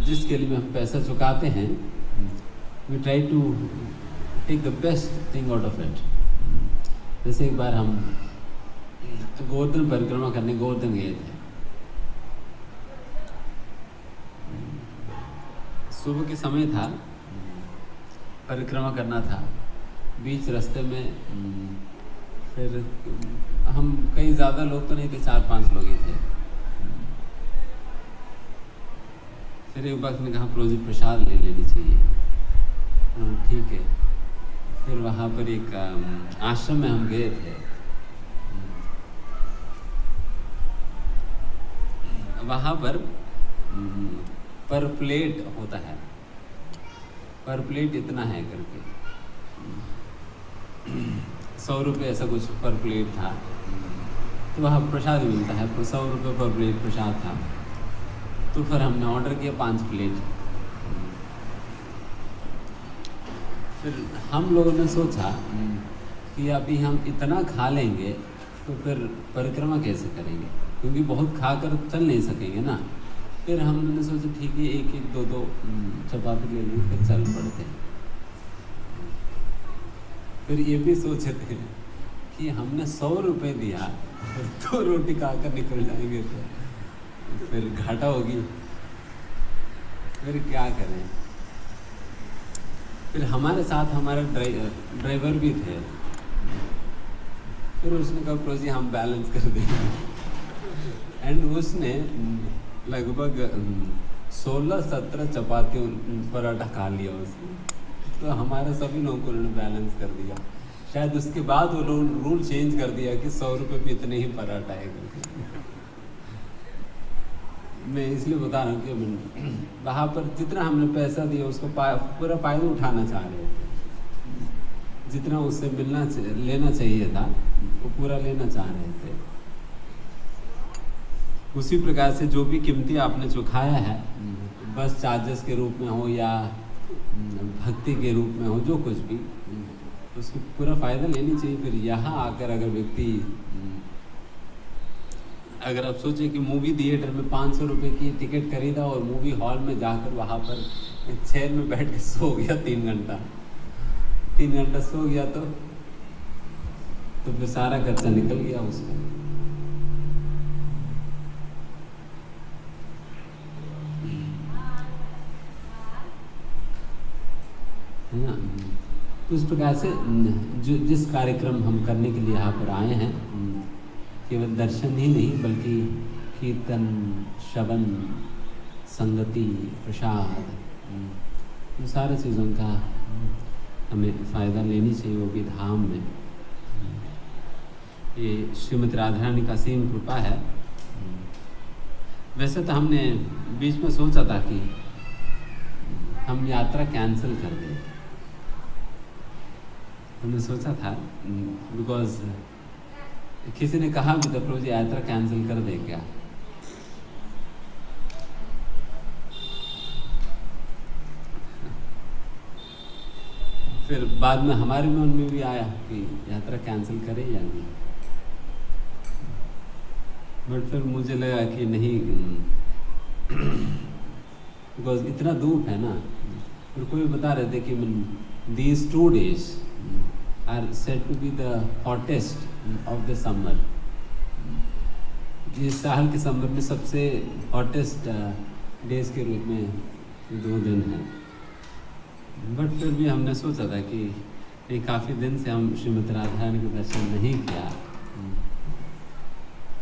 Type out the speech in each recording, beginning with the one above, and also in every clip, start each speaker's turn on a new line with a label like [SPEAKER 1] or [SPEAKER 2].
[SPEAKER 1] जिसके लिए हम पैसा चुकाते हैं, we try to take the best thing out of it. जैसे एक बार हम गोवर्धन परिक्रमा करने गोवर्धन गए थे। सुबह के समय था, परिक्रमा करना था। बीच रास्ते में फिर हम कई ज़्यादा लोग तो नहीं थे, 4-5 लोग ही थे। फिर एक वक्त ने कहा प्रोजी प्रसाद ले लेनी चाहिए। ठीक है। फिर वहाँ पर एक आश्रम में हम गए थे। वहाँ पर प्लेट होता है, पर प्लेट इतना है करके 100 रुपये ऐसा कुछ पर प्लेट था। तो वहाँ प्रसाद मिलता है, 100 रुपये पर प्लेट प्रसाद था। तो फिर हमने ऑर्डर किया 5 प्लेट। फिर हम लोगों ने सोचा कि अभी हम इतना खा लेंगे तो फिर परिक्रमा कैसे करेंगे, क्योंकि बहुत खा कर चल नहीं सकेंगे ना। फिर हमने सोचा ठीक है, 1-1, 2-2 चपाती ले लेंगे, फिर चल पड़ते हैं। फिर ये भी सोचे थे कि हमने 100 रुपये दिया, 2 रोटी खाकर निकल जाएंगे तो फिर घाटा होगी, फिर क्या करें। फिर हमारे साथ हमारे ड्राइवर भी थे। फिर उसने कहा प्रोजी हम बैलेंस कर देंगे। एंड उसने लगभग 16-17 चपाती पराठा खा लिया उसने। तो हमारे सभी लोगों को उन्होंने बैलेंस कर दिया। शायद उसके बाद वो रूल चेंज कर दिया कि 100 रुपये पे इतने ही पराठा है करके। मैं इसलिए बता रहा हूँ कि वहाँ पर जितना हमने पैसा दिया उसको पूरा फ़ायदा उठाना चाह रहे थे। जितना उससे लेना चाहिए था वो पूरा लेना चाह रहे थे। उसी प्रकार से जो भी कीमती आपने जो खाया है, बस चार्जेस के रूप में हो या भक्ति के रूप में हो, जो कुछ भी, उसको पूरा फ़ायदा लेनी चाहिए। फिर यहाँ आकर अगर व्यक्ति, अगर आप सोचें कि मूवी थिएटर में 500 रुपये की टिकट खरीदा और मूवी हॉल में जाकर वहाँ पर चेयर में बैठ के सो गया 3 घंटा सो गया तो फिर सारा खर्चा निकल गया उसका। है ना। तो इस प्रकार से जिस कार्यक्रम हम करने के लिए यहाँ पर आए हैं, केवल दर्शन ही नहीं बल्कि कीर्तन, श्रवण, संगति, प्रसाद, इन सारे चीज़ों का हमें फ़ायदा लेनी चाहिए, वो भी धाम में। ये श्रीमती राधा रानी का असीम कृपा है। वैसे तो हमने बीच में सोचा था कि हम यात्रा कैंसिल कर दें। हमने सोचा था बिकॉज किसी ने कहा भी था प्रोजी यात्रा कैंसिल कर दे क्या। फिर बाद में हमारे मन में भी आया कि यात्रा कैंसिल करें या नहीं, बट फिर मुझे लगा कि नहीं, बिकॉज इतना धूप है ना। फिर कोई बता रहे थे कि these 2 days are said to be the hottest of the summer। इस साल के समर में सबसे हॉटेस्ट डेज के रूप में 2 दिन हैं। बट फिर भी हमने सोचा था कि नहीं, काफ़ी दिन से हम श्रीमती राधा रानी का दर्शन नहीं किया,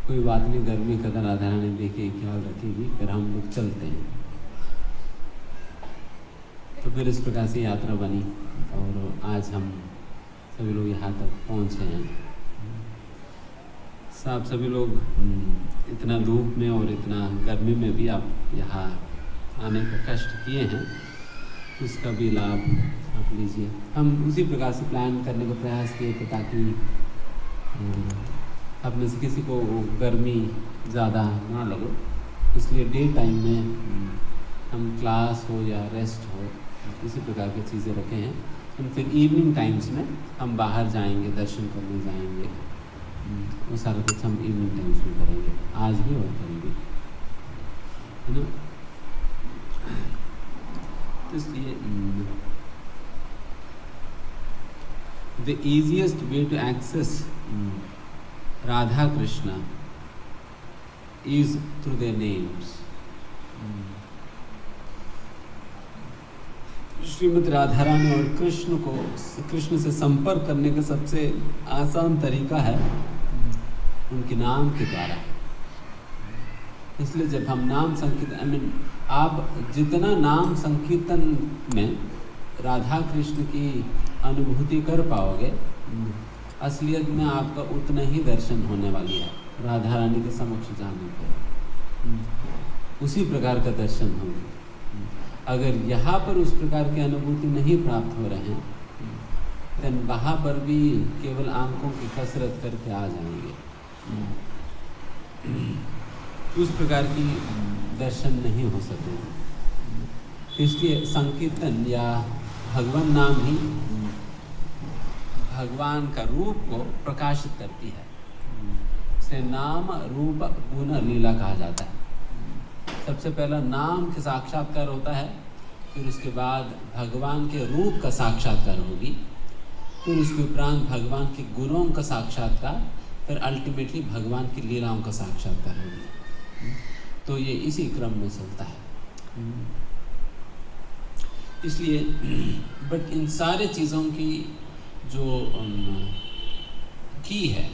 [SPEAKER 1] कोई बात नहीं, गर्मी कदर राधा रानी देखिए ख्याल रखेगी, फिर हम लोग चलते हैं। तो फिर इस प्रकार से यात्रा बनी और आज हम सभी लोग यहाँ तक पहुँचे हैं। सभी लोग इतना धूप में और इतना गर्मी में भी आप यहाँ आने का कष्ट किए हैं, उसका भी लाभ आप लीजिए। हम उसी प्रकार से प्लान करने का प्रयास किए थे ताकि आप में से किसी को गर्मी ज़्यादा ना लगे, इसलिए डे टाइम में हम क्लास हो या रेस्ट हो इसी प्रकार की चीज़ें रखे हैं। और फिर इवनिंग टाइम्स में हम बाहर जाएंगे, दर्शन करने जाएंगे, वो सारा कुछ हम इवनिंग टाइम्स में करेंगे, आज भी और कल भी, है ना। इसलिए the easiest way to access Radha Krishna is through their names. Shrimati Radha Rani और कृष्ण से संपर्क करने का सबसे आसान तरीका है उनके नाम के द्वारा। इसलिए जब हम नाम संकीर्तन आप जितना नाम संकीर्तन में राधा कृष्ण की अनुभूति कर पाओगे, असलियत में आपका उतना ही दर्शन होने वाली है राधा रानी के समक्ष जाने पर। उसी प्रकार का दर्शन होंगे। अगर यहाँ पर उस प्रकार की अनुभूति नहीं प्राप्त हो रहे हैं, तो वहाँ पर भी केवल आंखों की कसरत करके आ जाएंगे। उस प्रकार की दर्शन नहीं हो सकेंगे। इसलिए संकीर्तन या भगवान नाम ही भगवान का रूप को प्रकाशित करती है। इसे नाम रूप गुण लीला कहा जाता है। सबसे पहला नाम के साक्षात्कार होता है, फिर उसके बाद भगवान के रूप का साक्षात्कार होगी, फिर उसके उपरांत भगवान के गुणों का साक्षात्कार, फिर अल्टीमेटली भगवान की लीलाओं का साक्षात्कार होगी। तो ये इसी क्रम में चलता है। इसलिए बट इन सारे चीज़ों की जो की है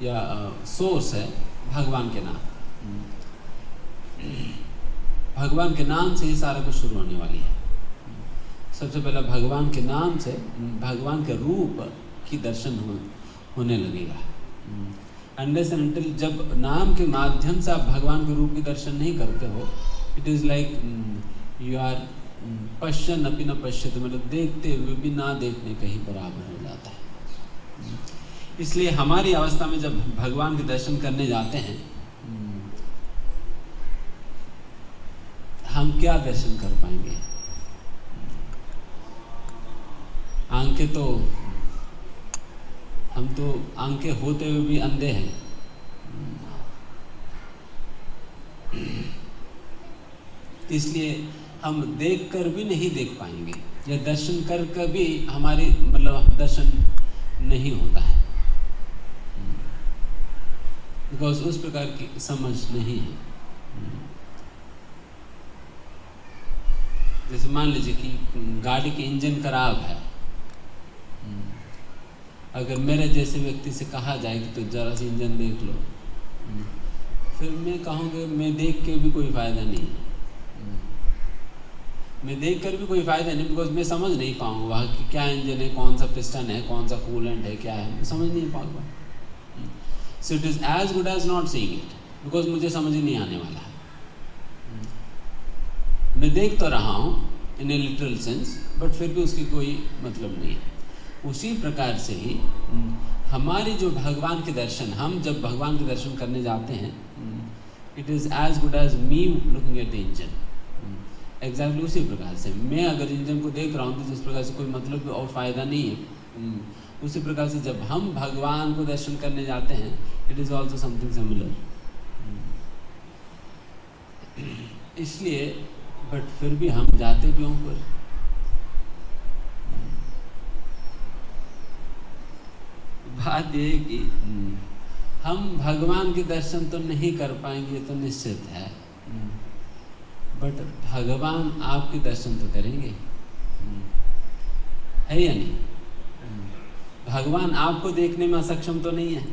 [SPEAKER 1] या सोर्स है भगवान के नाम। भगवान के नाम से ही सारा कुछ शुरू होने वाली है। सबसे पहला भगवान के नाम से भगवान के रूप की दर्शन होने लगेगा। अनलेस एंड अनटिल जब नाम के माध्यम से आप भगवान के रूप की दर्शन नहीं करते हो, it is like you are पश्यन अपि न पश्यते, मतलब देखते हुए भी ना देखने कहीं बराबर हो जाता है। इसलिए हमारी अवस्था में जब भगवान के दर्शन करने जाते हैं, हम क्या दर्शन कर पाएंगे? आंखें तो हम तो आंखें होते हुए भी अंधे हैं। इसलिए हम देख कर भी नहीं देख पाएंगे, या दर्शन कर भी हमारी मतलब दर्शन नहीं होता है, बिकॉज उस प्रकार की समझ नहीं है। जैसे मान लीजिए कि गाड़ी के इंजन खराब है, अगर मेरे जैसे व्यक्ति से कहा जाए कि तो जरा सा इंजन देख लो, फिर मैं कहूँगा मैं देख के भी कोई फ़ायदा नहीं है। मैं देख कर भी कोई फ़ायदा नहीं, बिकॉज मैं समझ नहीं पाऊँगा वहाँ कि क्या इंजन है, कौन सा पिस्टन है, कौन सा कूलेंट है, क्या है, मैं समझ नहीं पाऊँगा। So it is as good as not seeing it, because मुझे समझ ही नहीं आने वाला है। मैं देख तो रहा हूँ इन ए लिटरल सेंस, बट फिर भी उसकी कोई मतलब नहीं है। उसी प्रकार से ही हमारी जो भगवान के दर्शन, हम जब भगवान के दर्शन करने जाते हैं, it is as good as me looking at the engine. Exactly उसी प्रकार से मैं अगर इंजन को देख रहा हूँ तो जिस प्रकार से कोई मतलब और फ़ायदा नहीं है, उसी प्रकार से जब हम भगवान को दर्शन करने जाते हैं, it is also something similar. इसलिए बट फिर भी हम जाते क्यों? पर बात यह है कि हम भगवान के दर्शन तो नहीं कर पाएंगे, तो निश्चित है, बट भगवान आपके दर्शन तो करेंगे, है या नहीं? भगवान आपको देखने में असक्षम तो नहीं है।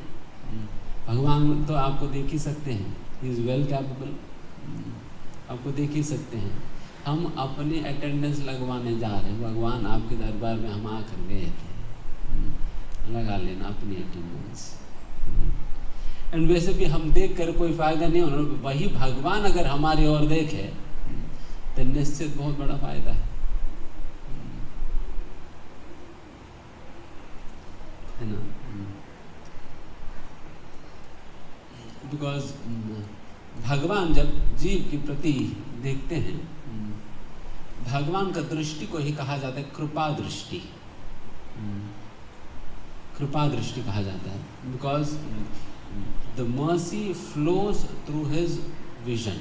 [SPEAKER 1] भगवान तो आपको देख ही सकते हैं, ही इज़ वेल कैपेबल, आपको देख ही सकते हैं। हम अपनी अटेंडेंस लगवाने जा रहे हैं, भगवान आपके दरबार में हम आकर गए थे, लगा लेना अपनी अटेंडेंस। एंड वैसे भी हम देख कर कोई फ़ायदा नहीं होना, वही भगवान अगर हमारी ओर देखे तो निश्चित बहुत बड़ा फ़ायदा है ना। बिकॉज भगवान जब जीव के प्रति देखते हैं, भगवान का दृष्टि को ही कहा जाता है कृपा दृष्टि। कृपा दृष्टि कहा जाता है, because the mercy flows through his vision.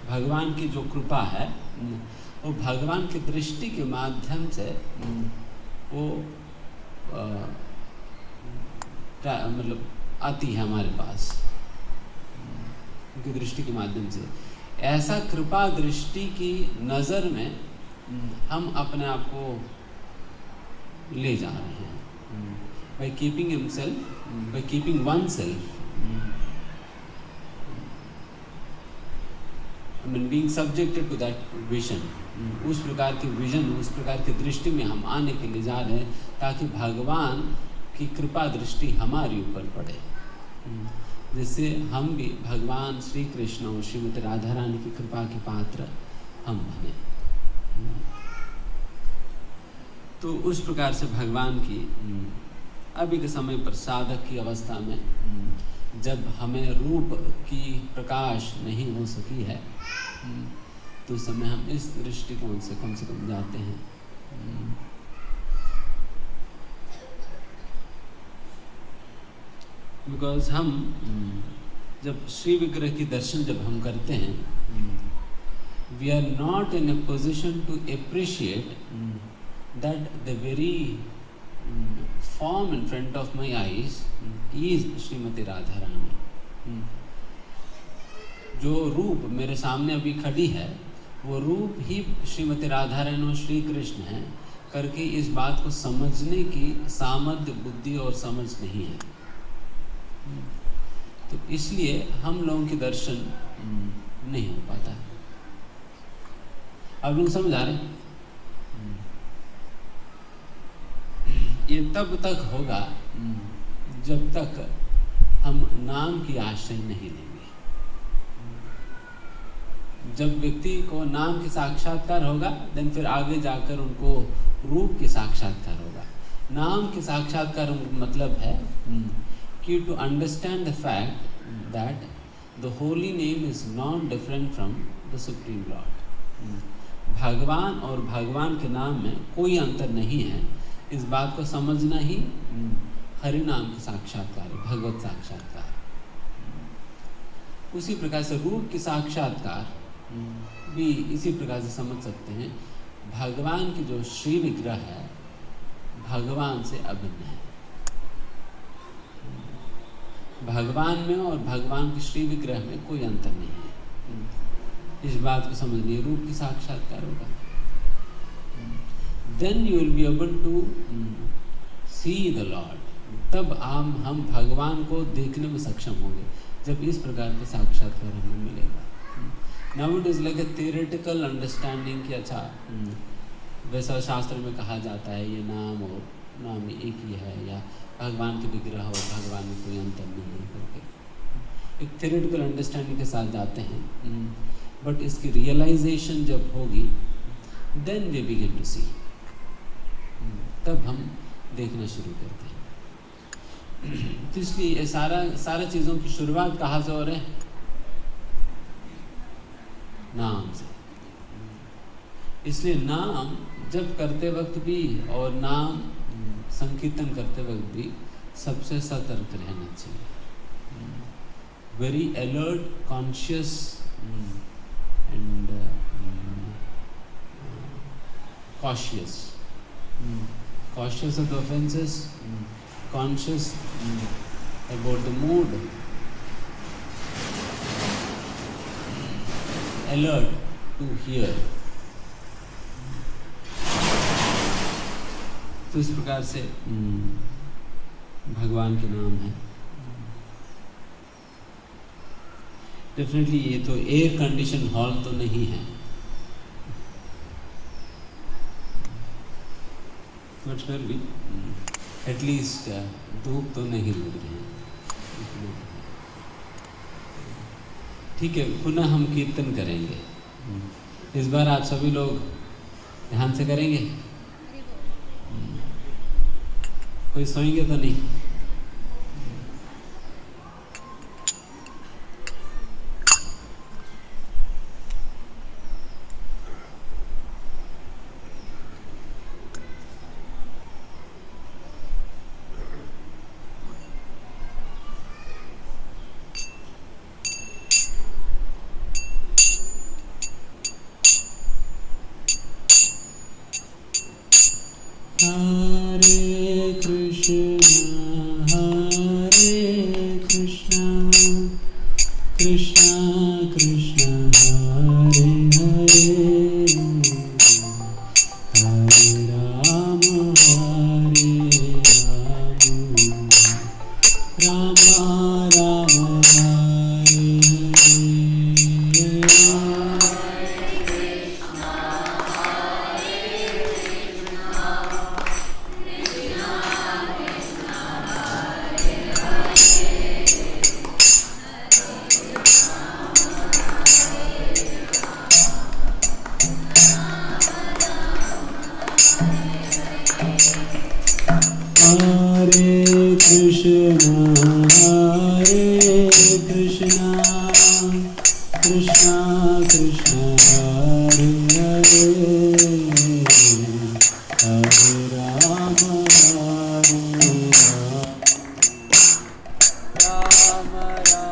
[SPEAKER 1] भगवान की जो कृपा है वो भगवान की दृष्टि के माध्यम से वो मतलब आती है हमारे पास, उनकी दृष्टि के माध्यम से। ऐसा कृपा दृष्टि की नज़र में हम अपने आप को ले जा रहे हैं, by keeping himself, by keeping oneself, I mean being subjected to that vision, उस प्रकार की विजन, उस प्रकार की दृष्टि में हम आने के लिए जा रहे हैं ताकि भगवान की कृपा दृष्टि हमारे ऊपर पड़े, जिससे हम भी भगवान श्री कृष्ण और श्रीमती राधा रानी की कृपा के पात्र हम बने। तो उस प्रकार से भगवान की अभी के समय पर साधक की अवस्था में जब हमें रूप की प्रकाश नहीं हो सकी है, तो उस समय हम इस दृष्टिकोण से कम जाते हैं। बिकॉज हम जब श्री विग्रह की दर्शन जब हम करते हैं, we are not in a position to appreciate that the very form in front of my eyes is Shrimati Radha Rani. जो रूप मेरे सामने अभी खड़ी है वो रूप ही श्रीमती राधा रानी और श्री कृष्ण है करके इस बात को समझने की सामर्थ्य, बुद्धि और समझ नहीं है। तो इसलिए हम लोगों के दर्शन नहीं हो पाता। आप लोग समझ आ रहे हैं? ये तब तक होगा जब तक हम नाम की आश्रय नहीं लेंगे। जब व्यक्ति को नाम की साक्षात्कार होगा, देन फिर आगे जाकर उनको रूप की साक्षात्कार होगा। नाम की साक्षात्कार मतलब है कि to understand the fact that the holy name is not different from the supreme lord. भगवान और भगवान के नाम में कोई अंतर नहीं है, इस बात को समझना ही हरि नाम का साक्षात्कार है, भगवत साक्षात्कार। उसी प्रकार से रूप की साक्षात्कार भी इसी प्रकार से समझ सकते हैं। भगवान की जो श्री विग्रह है भगवान से अभिन्न है। भगवान में और भगवान के श्री विग्रह में कोई अंतर नहीं है। इस बात को समझनी, रूप की साक्षात्कार होगा, then you will be able to see the Lord। तब हम भगवान को देखने में सक्षम होंगे जब इस प्रकार के साक्षात्कार हमें मिलेगा। Now it is like a theoretical understanding कि अच्छा वैसा शास्त्र में कहा जाता है ये नाम और नाम एक ही है, या भगवान के विग्रह और भगवान में कोई अंतर नहीं है करके एक theoretical understanding के साथ जाते हैं। बट इसकी रियलाइजेशन जब होगी then we begin to see, तब हम देखना शुरू करते हैं। तो इसलिए ये सारा चीज़ों की शुरुआत कहाँ से हो रहे हैं? नाम से। इसलिए नाम जब करते वक्त भी और नाम संकीर्तन करते वक्त भी सबसे सतर्क रहना चाहिए। Very alert, conscious and cautious of the offenses, conscious about the mood, alert to hear। तो इस प्रकार से भगवान के नाम है। डेफिनेटली ये तो एयर कंडीशन हॉल तो नहीं है, बट फिर भी एटलीस्ट धूप तो नहीं लग रही है। ठीक है, पुनः हम कीर्तन करेंगे। इस बार आप सभी लोग ध्यान से करेंगे, कोई सोएंगे तो नहीं? Hare Krishna, Krishna Krishna, Hare Hare, Hare Rama, Rama Rama, Hare Krishna Krishna, Hare Hare, Hare Rama, Rama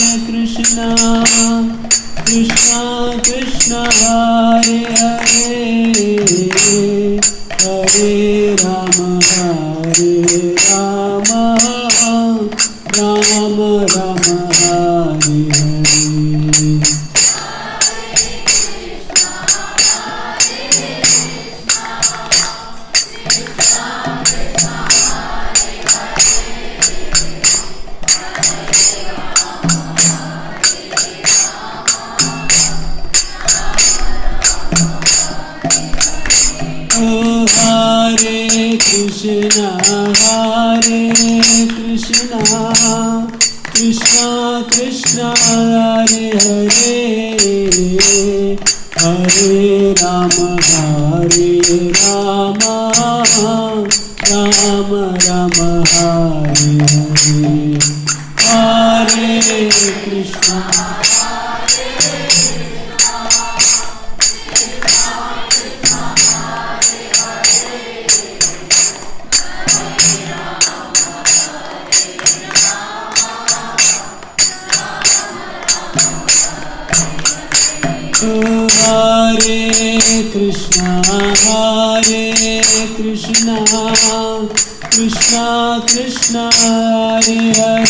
[SPEAKER 1] Hare Krishna, Krishna Krishna, Hare Hare, Hare Rama, Rama Rama, Hare Hare. Hare Krishna, Krishna Krishna, Hare Hare, Hare Rama, Rama Rama, Hare Hare. Hare Krishna. Hare Krishna, Krishna Krishna, Hare Hare,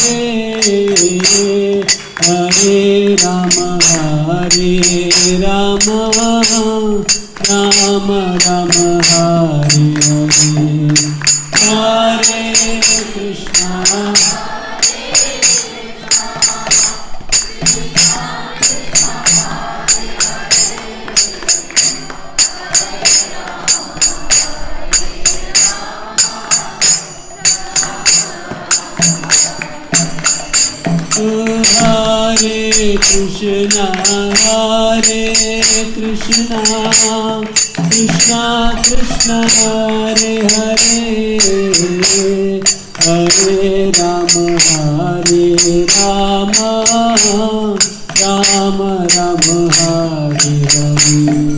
[SPEAKER 1] Hare Rama, Rama Rama, Hare Hare. Hare Krishna. Hare Krishna, Krishna Krishna, Hare Hare, Hare Rama, Rama Rama, Hare Hare.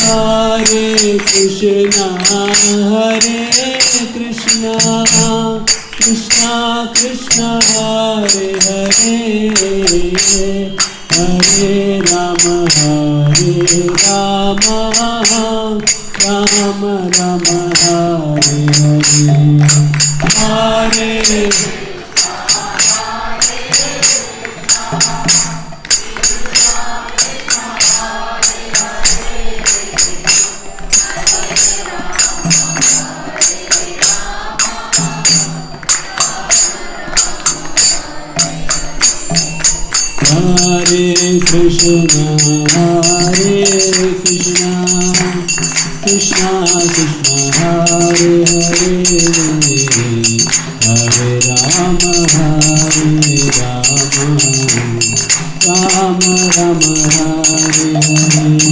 [SPEAKER 1] Hare Krishna Krishna Krishna Hare Hare Hare Ram Ram Ram Hare Hare Hare Hare Krishna, Krishna Krishna, Hare Hare, Hare Rama, Rama Rama, Hare Hare.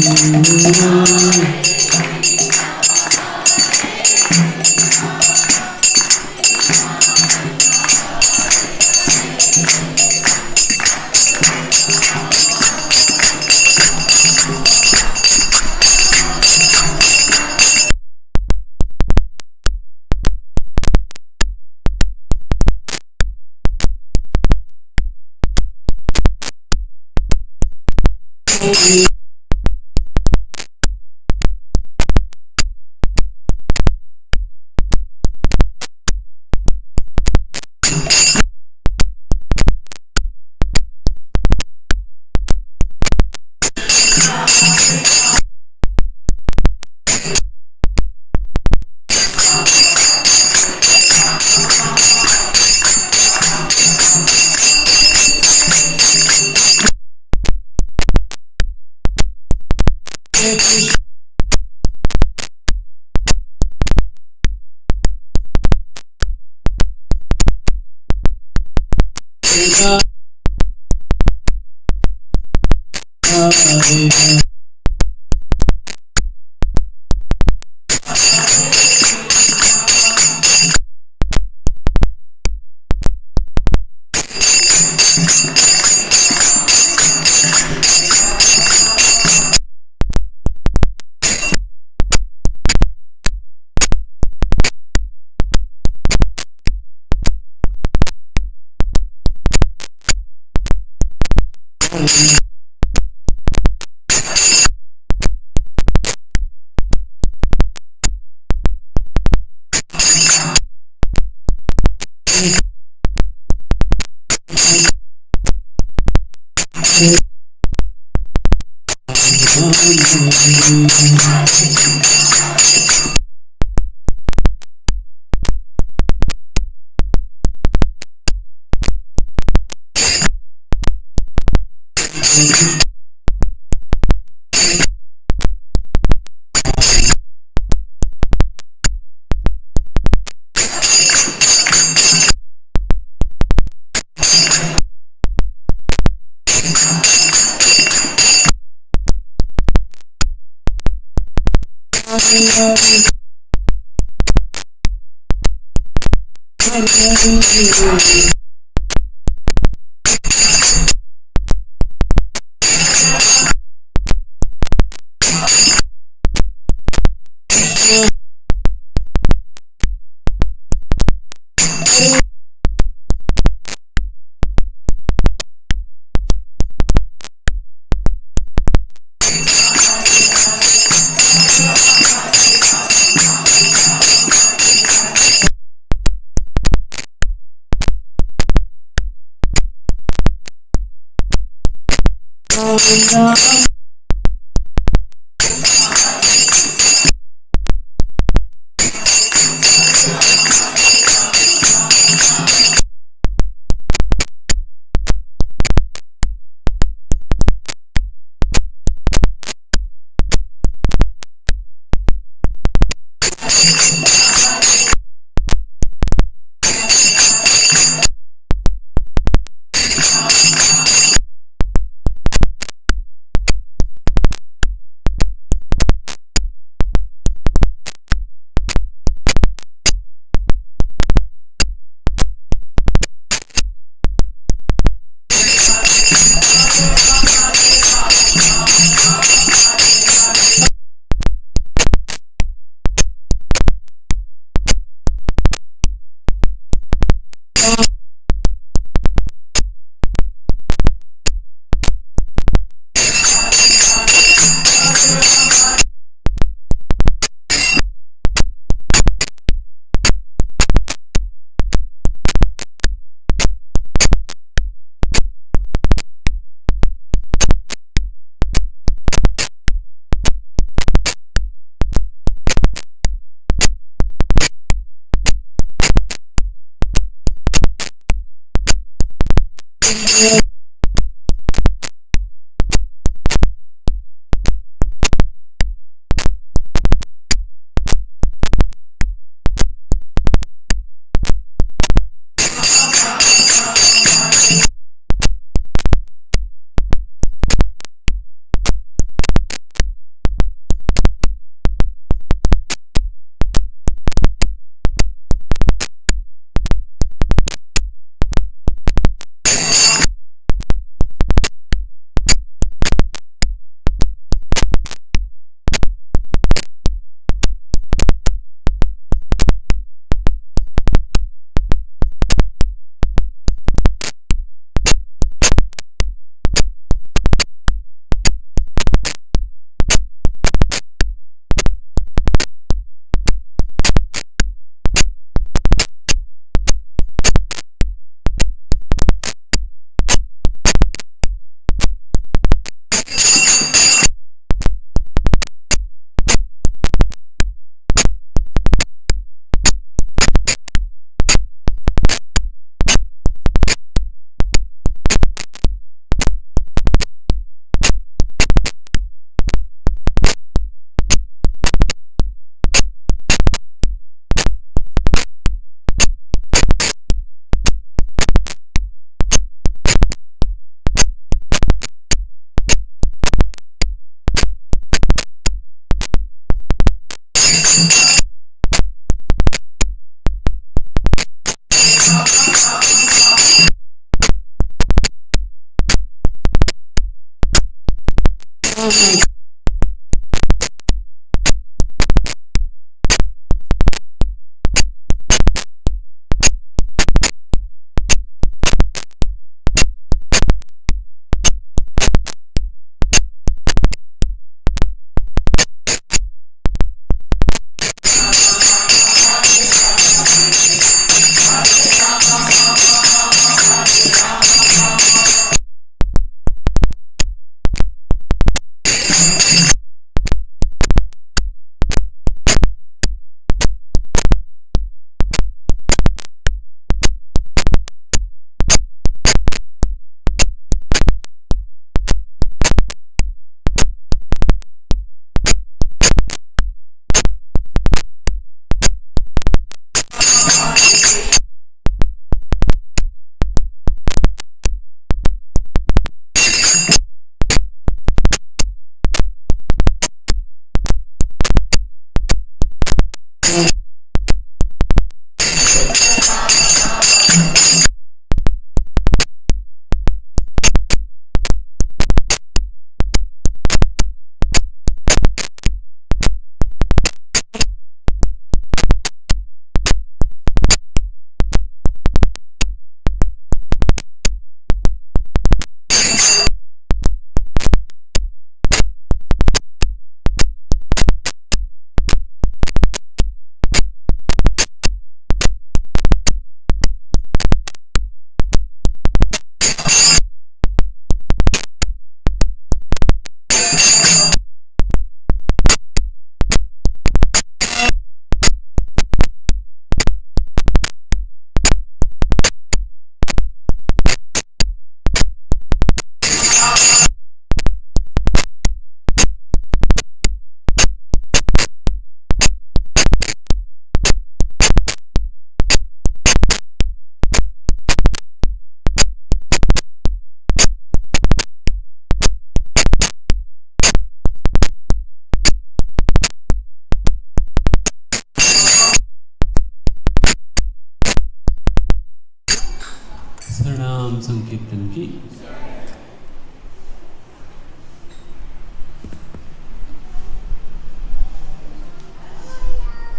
[SPEAKER 1] नाम संकीर्तन की।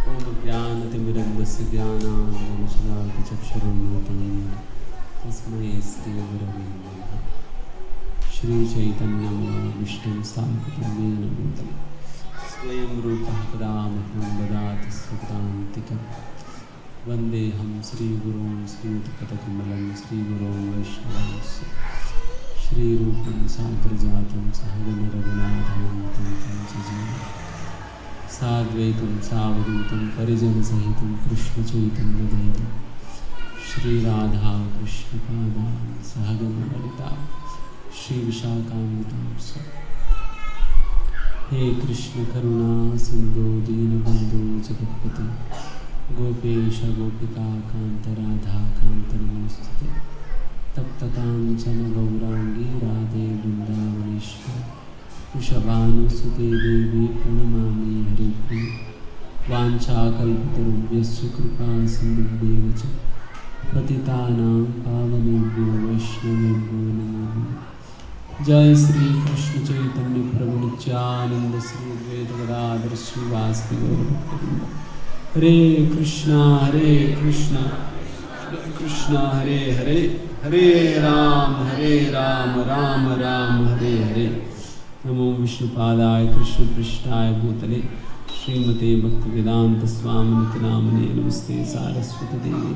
[SPEAKER 1] ओम ज्ञानतिमिरन्धस्य ज्ञानाञ्जनशलाकचक्षुरुन्मिलितं तस्मै श्रीगुरवे नमः। श्रीचैतन्यमनोभीष्टं स्थापितं येन भूतं स्वयं रूपः कदा मह्यं ददाति स्वपदान्तिकम्। वन्देऽहं श्रीगुरुं श्रीयुतपदकमलं श्रीगुरों वैष्णवंश श्रीरूपं साग्रजातं सहगणरघुनाथं तं सजीवं साद्वैतं सावधूतं परिजनसहितं कृष्णचैतन्यदेवं श्री राधा कृष्ण पादान सहगण ललिता श्री विशाखान्वितांश। हे कृष्ण करुणा सिंधु दीनबंधु जगत्पते गोपेश गोपिका कांत राधा कांत नमोस्तुते। तप्त कांचन गौरांगी राधे वृंदावनेश्वर वृषभानुसुते देवी प्रणमामि हरिप्रिये। वाञ्छाकल्पतरुभ्यश्च कृपा सिन्धुभ्येव च पतितानां पावनेभ्यो वैष्णवेभ्यो नमो नमः। जय श्री कृष्ण चैतन्य प्रभु नित्यानंद श्री अद्वैत गदाधर श्रीवासदि गौरभक्तवृंद। हरे कृष्णा कृष्ण हरे हरे, हरे राम राम राम हरे हरे। नमो विष्णुपादाय कृष्ण पृष्ठाय भूतले श्रीमते भक्तिवेदांत स्वामिनिति नामने नमस्ते सारस्वती देवी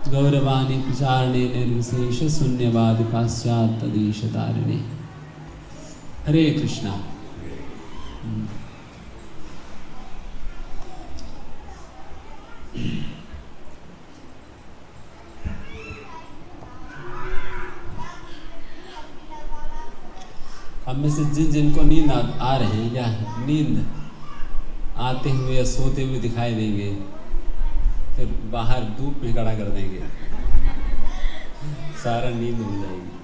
[SPEAKER 1] गौरवाणी प्रचारणे निर्विशेष शून्यवादि पाश्चात्यदेश तारिणे। हरे कृष्णा। हम में से जिनको नींद आ रहे हैं या नींद आते हुए या सोते हुए दिखाई देंगे, फिर बाहर धूप में खड़ा कर देंगे, सारा नींद हो जाएगी।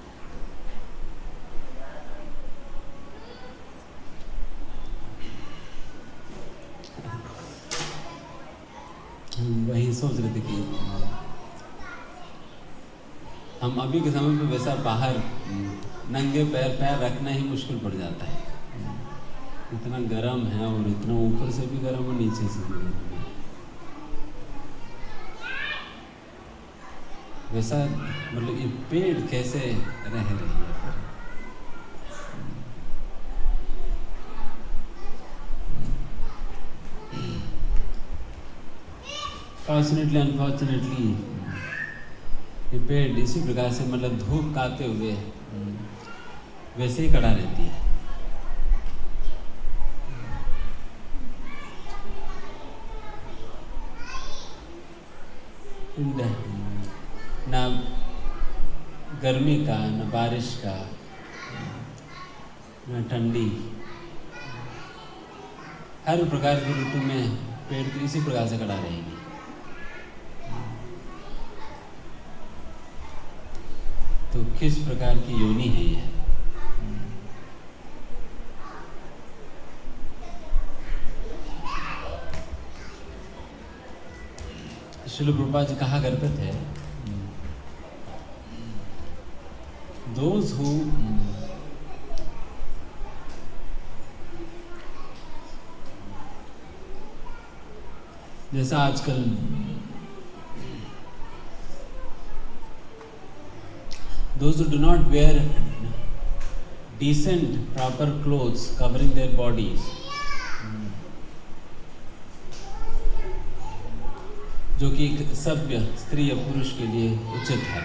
[SPEAKER 1] हम वही सोच रहे थे कि हम अभी के समय पे वैसा बाहर नंगे पैर रखना ही मुश्किल पड़ जाता है। इतना गर्म है और इतना ऊपर से भी गर्म और नीचे से भी गर्म है। वैसा मतलब ये पेड़ कैसे रह रही है फिर। फॉर्चुनेटली अनफॉर्चुनेटली ये पेड़ इसी प्रकार से मतलब धूप खाते हुए वैसे ही खड़ा रहती है। ना गर्मी का, न बारिश का, न ठंडी, हर प्रकार की ऋतु में पेड़ तो इसी प्रकार से खड़ा रहेगी। तो किस प्रकार की योनि है यह? श्रील प्रभुपाद जी कहा करते थे, those who जैसा आजकल those who do not wear decent proper clothes covering their bodies, जो कि एक सभ्य स्त्री या पुरुष के लिए उचित है,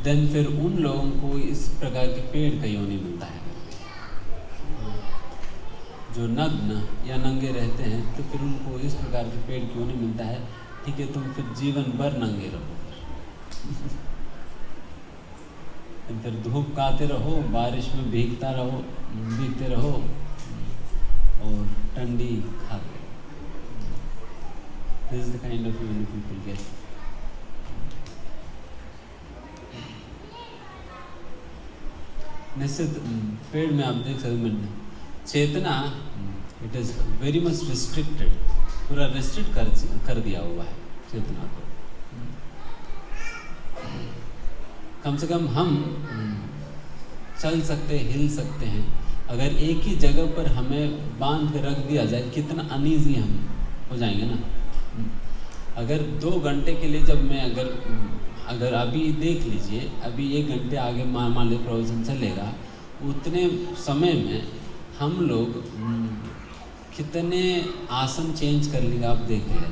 [SPEAKER 1] देन फिर उन लोगों को इस प्रकार के पेड़ का योनि मिलता है। जो नग्न या नंगे रहते हैं तो फिर उनको इस प्रकार के पेड़ की योनि मिलता है। ठीक है, तुम फिर जीवन भर नंगे रहो, फिर धूप खाते रहो, बारिश में भीगते रहो और ठंडी खाते। This is the kind of yoni people get. निश्चित पेड़ में आप देख सकते हैं चेतना, it is very much restricted, पूरा रिस्ट्रिक्ट कर दिया हुआ है चेतना को। कम से कम हम चल सकते, हिल सकते हैं। अगर एक ही जगह पर हमें बांध के रख दिया जाए, कितना अनईजी हम हो जाएंगे ना। अगर 2 घंटे के लिए जब मैं अगर अभी देख लीजिए, अभी 1 घंटे आगे मान लीजिए प्रवचन चलेगा, उतने समय में हम लोग कितने आसन चेंज कर लेंगे आप देख लेना।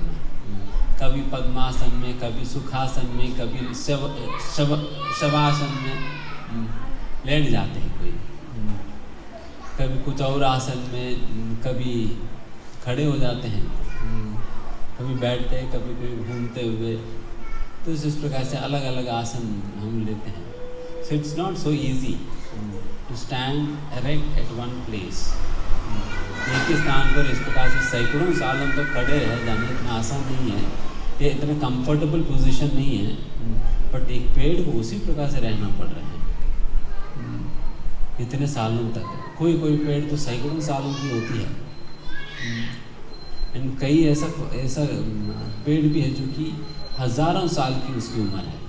[SPEAKER 1] कभी पद्मासन में, कभी सुखासन में, कभी शवासन में लेट जाते हैं कोई, कभी कुछ और आसन में, कभी खड़े हो जाते हैं, कभी बैठते हैं, कभी घूमते हुए तो इस प्रकार से अलग अलग आसन हम लेते हैं. So it's not so easy to stand erect at one place. एक ही स्थान पर इस प्रकार से सैकड़ों सालों तक खड़े रह जाना इतना आसान नहीं है, ये इतना कंफर्टेबल पोजीशन नहीं है. बट एक पेड़ को उसी प्रकार से रहना पड़ रहा है इतने सालों तक. कोई कोई पेड़ तो सैकड़ों सालों की होती है, एंड कई ऐसा पेड़ भी है जो कि हज़ारों साल की उसकी उम्र है,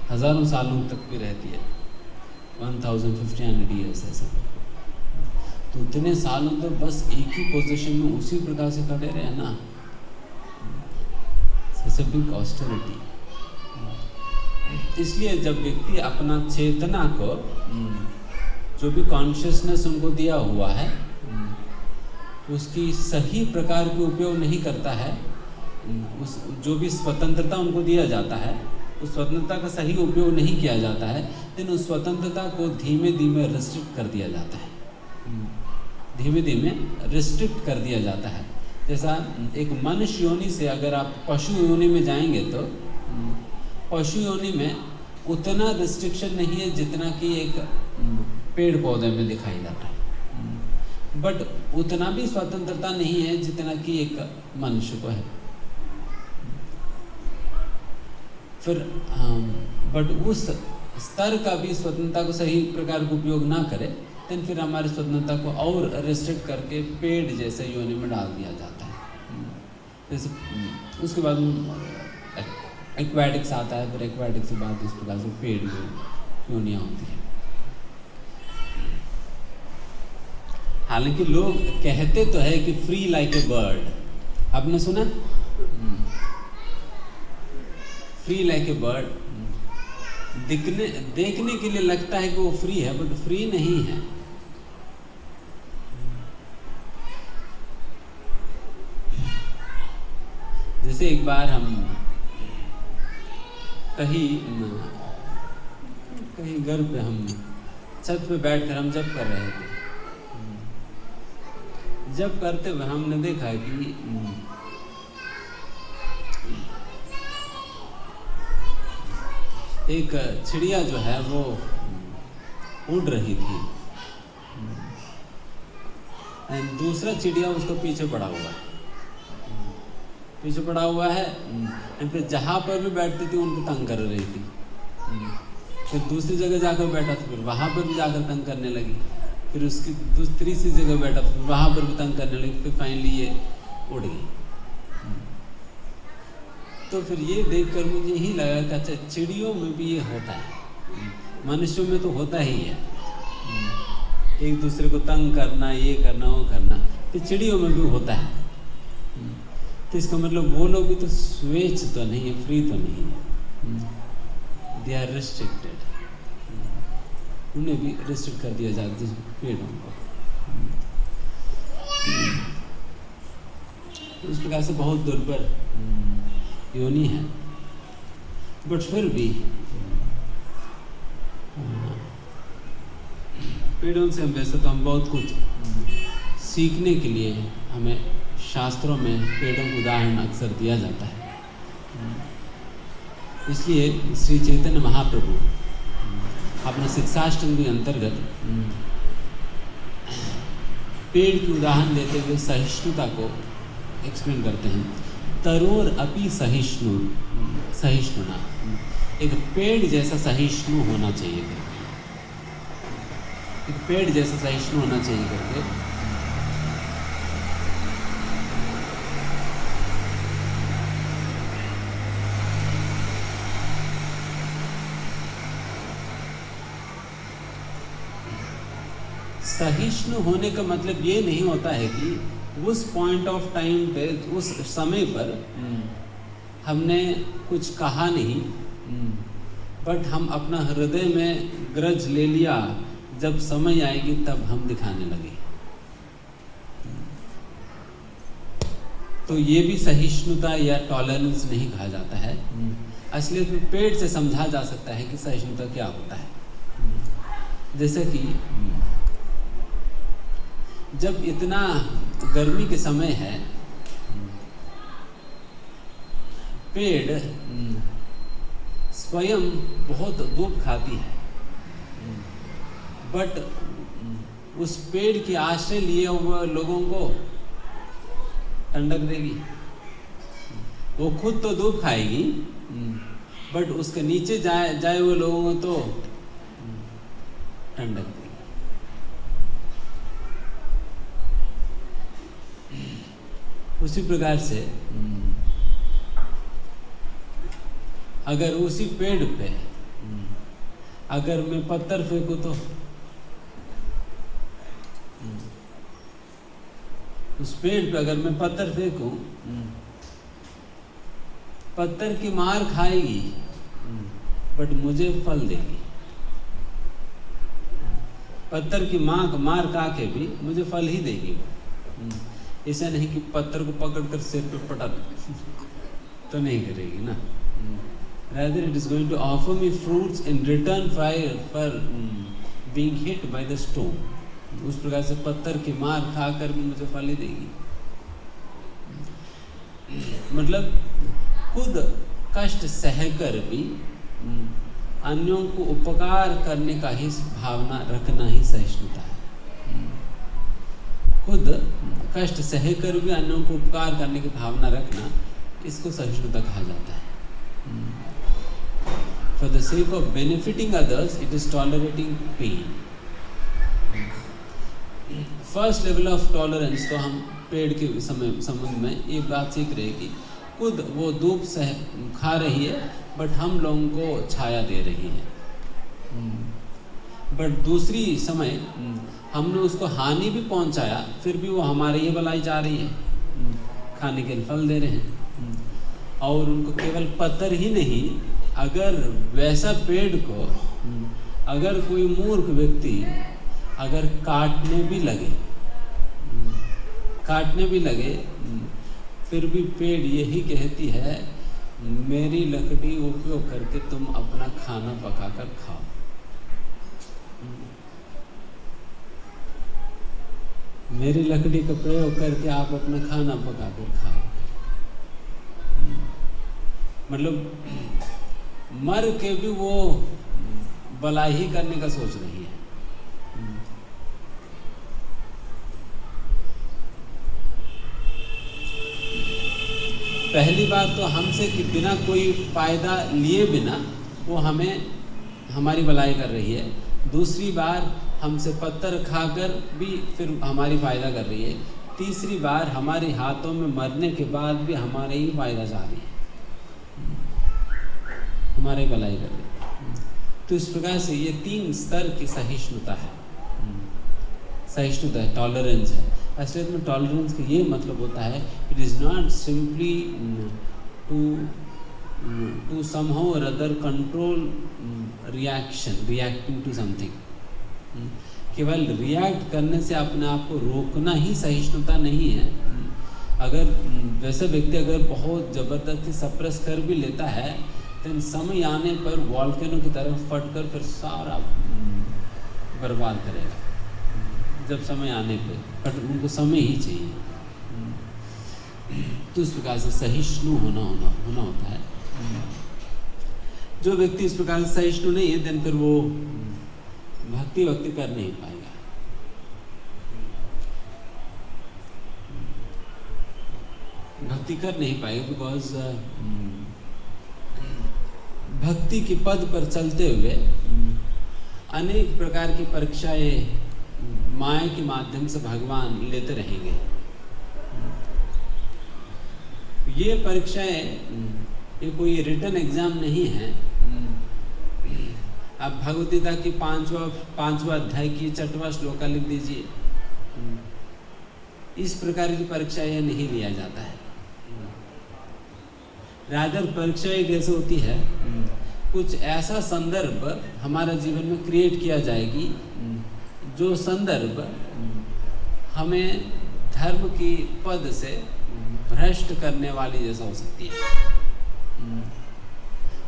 [SPEAKER 1] हज़ारों सालों तक भी रहती है, 1500 years ऐसा. तो इतने सालों तक बस एक ही पोजीशन में उसी प्रकार से खड़े रहे ना, बिग ऑस्टेरिटी. इसलिए जब व्यक्ति अपना चेतना को, जो भी कॉन्शियसनेस उनको दिया हुआ है, उसकी सही प्रकार के उपयोग नहीं करता है, उस जो भी स्वतंत्रता उनको दिया जाता है उस स्वतंत्रता का सही उपयोग नहीं किया जाता है, लेकिन उस स्वतंत्रता को धीमे धीमे रिस्ट्रिक्ट कर दिया जाता है, धीमे धीमे रिस्ट्रिक्ट कर दिया जाता है. जैसा एक मनुष्य योनि से अगर आप पशु योनि में जाएंगे तो पशु योनि में उतना रिस्ट्रिक्शन नहीं है जितना कि एक पेड़ पौधे में दिखाई जाता है, बट उतना भी स्वतंत्रता नहीं है जितना कि एक मनुष्य को है. फिर बट उस स्तर का भी स्वतंत्रता को सही प्रकार का उपयोग ना करे तो फिर हमारी स्वतंत्रता को और रिस्ट्रिक्ट करके पेड़ जैसे योनि में डाल दिया जाता है. जैसे उसके बाद एक्वाटिक्स आता है, फिर एक्वाटिक्स के बाद इस प्रकार से पेड़ योनियाँ होती है. हालांकि लोग कहते तो है कि फ्री लाइक ए बर्ड, आपने सुना? Free like a bird. देखने के लिए लगता है कि वो फ्री है, बट फ्री नहीं है. जैसे एक बार हम कहीं घर पे हम छत पे बैठकर हम जप कर रहे थे. जप करते हुए हमने देखा कि एक चिड़िया जो है वो उड़ रही थी, एंड दूसरा चिड़िया उसको पीछे पड़ा हुआ है, एंड फिर जहाँ पर भी बैठती थी उनको तंग कर रही थी. फिर दूसरी जगह जाकर बैठा तो फिर वहाँ पर भी जाकर तंग करने लगी. फिर उसकी तीसरी जगह बैठा तो वहाँ पर भी तंग करने लगी. फिर फाइनली ये उड़ गई. तो फिर ये देखकर मुझे यही लगा कि अच्छा, चिड़ियों में भी ये होता है, मनुष्यों में तो होता ही है, एक दूसरे को तंग करना, ये करना, वो करना, तो चिड़ियों में भी होता है. तो इसका मतलब वो लोग भी तो स्वेच्छ तो नहीं है, फ्री तो नहीं है, दे आर रिस्ट्रिक्टेड. उन्हें भी रिस्ट्रिक्ट कर दिया जाता है पेड़ों को. इस प्रकार से बहुत दुर्बल योनि है, बट फिर भी पेड़ों से वैसे तो हम बहुत कुछ सीखने के लिए हमें शास्त्रों में पेड़ों का उदाहरण अक्सर दिया जाता है. इसलिए श्री चैतन्य महाप्रभु अपने शिक्षाष्टक के अंतर्गत पेड़ की उदाहरण देते हुए सहिष्णुता को एक्सप्लेन करते हैं. तरोर अपि सहिष्णुना, एक पेड़ जैसा सहिष्णु होना चाहिए करके, एक पेड़ जैसा सहिष्णु होना चाहिए करके सहिष्णु होने का मतलब ये नहीं होता है कि उस पॉइंट ऑफ टाइम पे, उस समय पर हमने कुछ कहा नहीं, बट हम अपना हृदय में ग्रज ले लिया, जब समय आएगी तब हम दिखाने लगे. तो ये भी सहिष्णुता या टॉलरेंस नहीं कहा जाता है. असलियत में पेड़ से समझा जा सकता है कि सहिष्णुता क्या होता है. जैसे कि जब इतना गर्मी के समय है, पेड़ स्वयं बहुत धूप खाती है, बट उस पेड़ की आश्रय लिए हुए लोगों को ठंडक देगी। वो खुद तो धूप खाएगी, बट उसके नीचे जाए हुए लोगों को तो ठंडक देगी। उसी प्रकार से अगर उसी पेड़ पे अगर मैं पत्थर फेंकूं तो उस पेड़ पे अगर मैं पत्थर फेंकूं, पत्थर की मार खाएगी, बट मुझे फल देगी। पत्थर की मार खा के भी मुझे फल ही देगी। ऐसा नहीं कि पत्थर को पकड़कर सिर पे पटक तो नहीं करेगी ना। Rather it is going to offer me fruits in return for being hit by the stone. उस प्रकार से पत्थर की मार खाकर भी मुझे फल ही देगी। मतलब खुद कष्ट सहकर भी अन्यों को उपकार करने का ही भावना रखना ही सहिष्णुता है। खुद कष्ट सहकर भी अन्यों को उपकार करने की भावना रखना, इसको सहिष्णुता कहा जाता है। For the sake of benefiting others, it is tolerating pain. First level of tolerance तो हम पेड़ के संबंध में एक बात सीख रहे हैं कि खुद वो धूप खा रही है, बट हम लोगों को छाया दे रही है। बट दूसरी समय हमने उसको हानि भी पहुंचाया, फिर भी वो हमारे ये भलाई जा रही है, खाने के फल दे रहे हैं। और उनको केवल पत्थर ही नहीं, अगर वैसा पेड़ को अगर कोई मूर्ख व्यक्ति अगर काटने भी लगे, फिर भी पेड़ यही कहती है, मेरी लकड़ी उपयोग करके तुम अपना खाना पकाकर खाओ। मेरी लकड़ी का प्रयोग करके आप अपना खाना पकाकर खाओ। मतलब मर के भी वो भलाई ही करने का सोच रही है। पहली बात तो हमसे कि बिना कोई फायदा लिए बिना वो हमारी भलाई कर रही है। दूसरी बार हमसे पत्थर खाकर भी फिर हमारी फायदा कर रही है। तीसरी बार हमारे हाथों में मरने के बाद भी हमारे ही फायदा चाह रही है, हमारी भलाई कर रही है। तो इस प्रकार से ये 3 स्तर की सहिष्णुता है। सहिष्णुता है, टॉलरेंस है। असलियत में टॉलरेंस का ये मतलब होता है, it is not simply to somehow or other control reacting to something. केवल रिएक्ट करने से अपने आप को रोकना ही सहिष्णुता नहीं है। अगर वैसे व्यक्ति अगर बहुत ज़बरदस्ती सप्रेस कर भी लेता है, तो समय आने पर वॉल्केनो की तरफ फटकर फिर सारा बर्बाद करेगा। जब समय आने पर उनको समय ही चाहिए। तो इस प्रकार से सहिष्णु होना होता है। जो व्यक्ति इस प्रकार से सहिष्णु नहीं है, देन फिर वो भक्ति कर नहीं पाएगा। भक्ति कर नहीं पाएगा बिकॉज भक्ति के पद पर चलते हुए अनेक प्रकार की परीक्षाएं माया के माध्यम से भगवान लेते रहेंगे। ये परीक्षाएं ये कोई रिटन एग्जाम नहीं है। आप भगवद गीता की 5वां अध्याय की 6वां श्लोका लिख दीजिए। इस प्रकार की परीक्षा यह नहीं लिया जाता है। रादर परीक्षा एक ऐसे होती है, कुछ ऐसा संदर्भ हमारा जीवन में क्रिएट किया जाएगी, जो संदर्भ हमें धर्म की पद से भ्रष्ट करने वाली जैसा हो सकती है।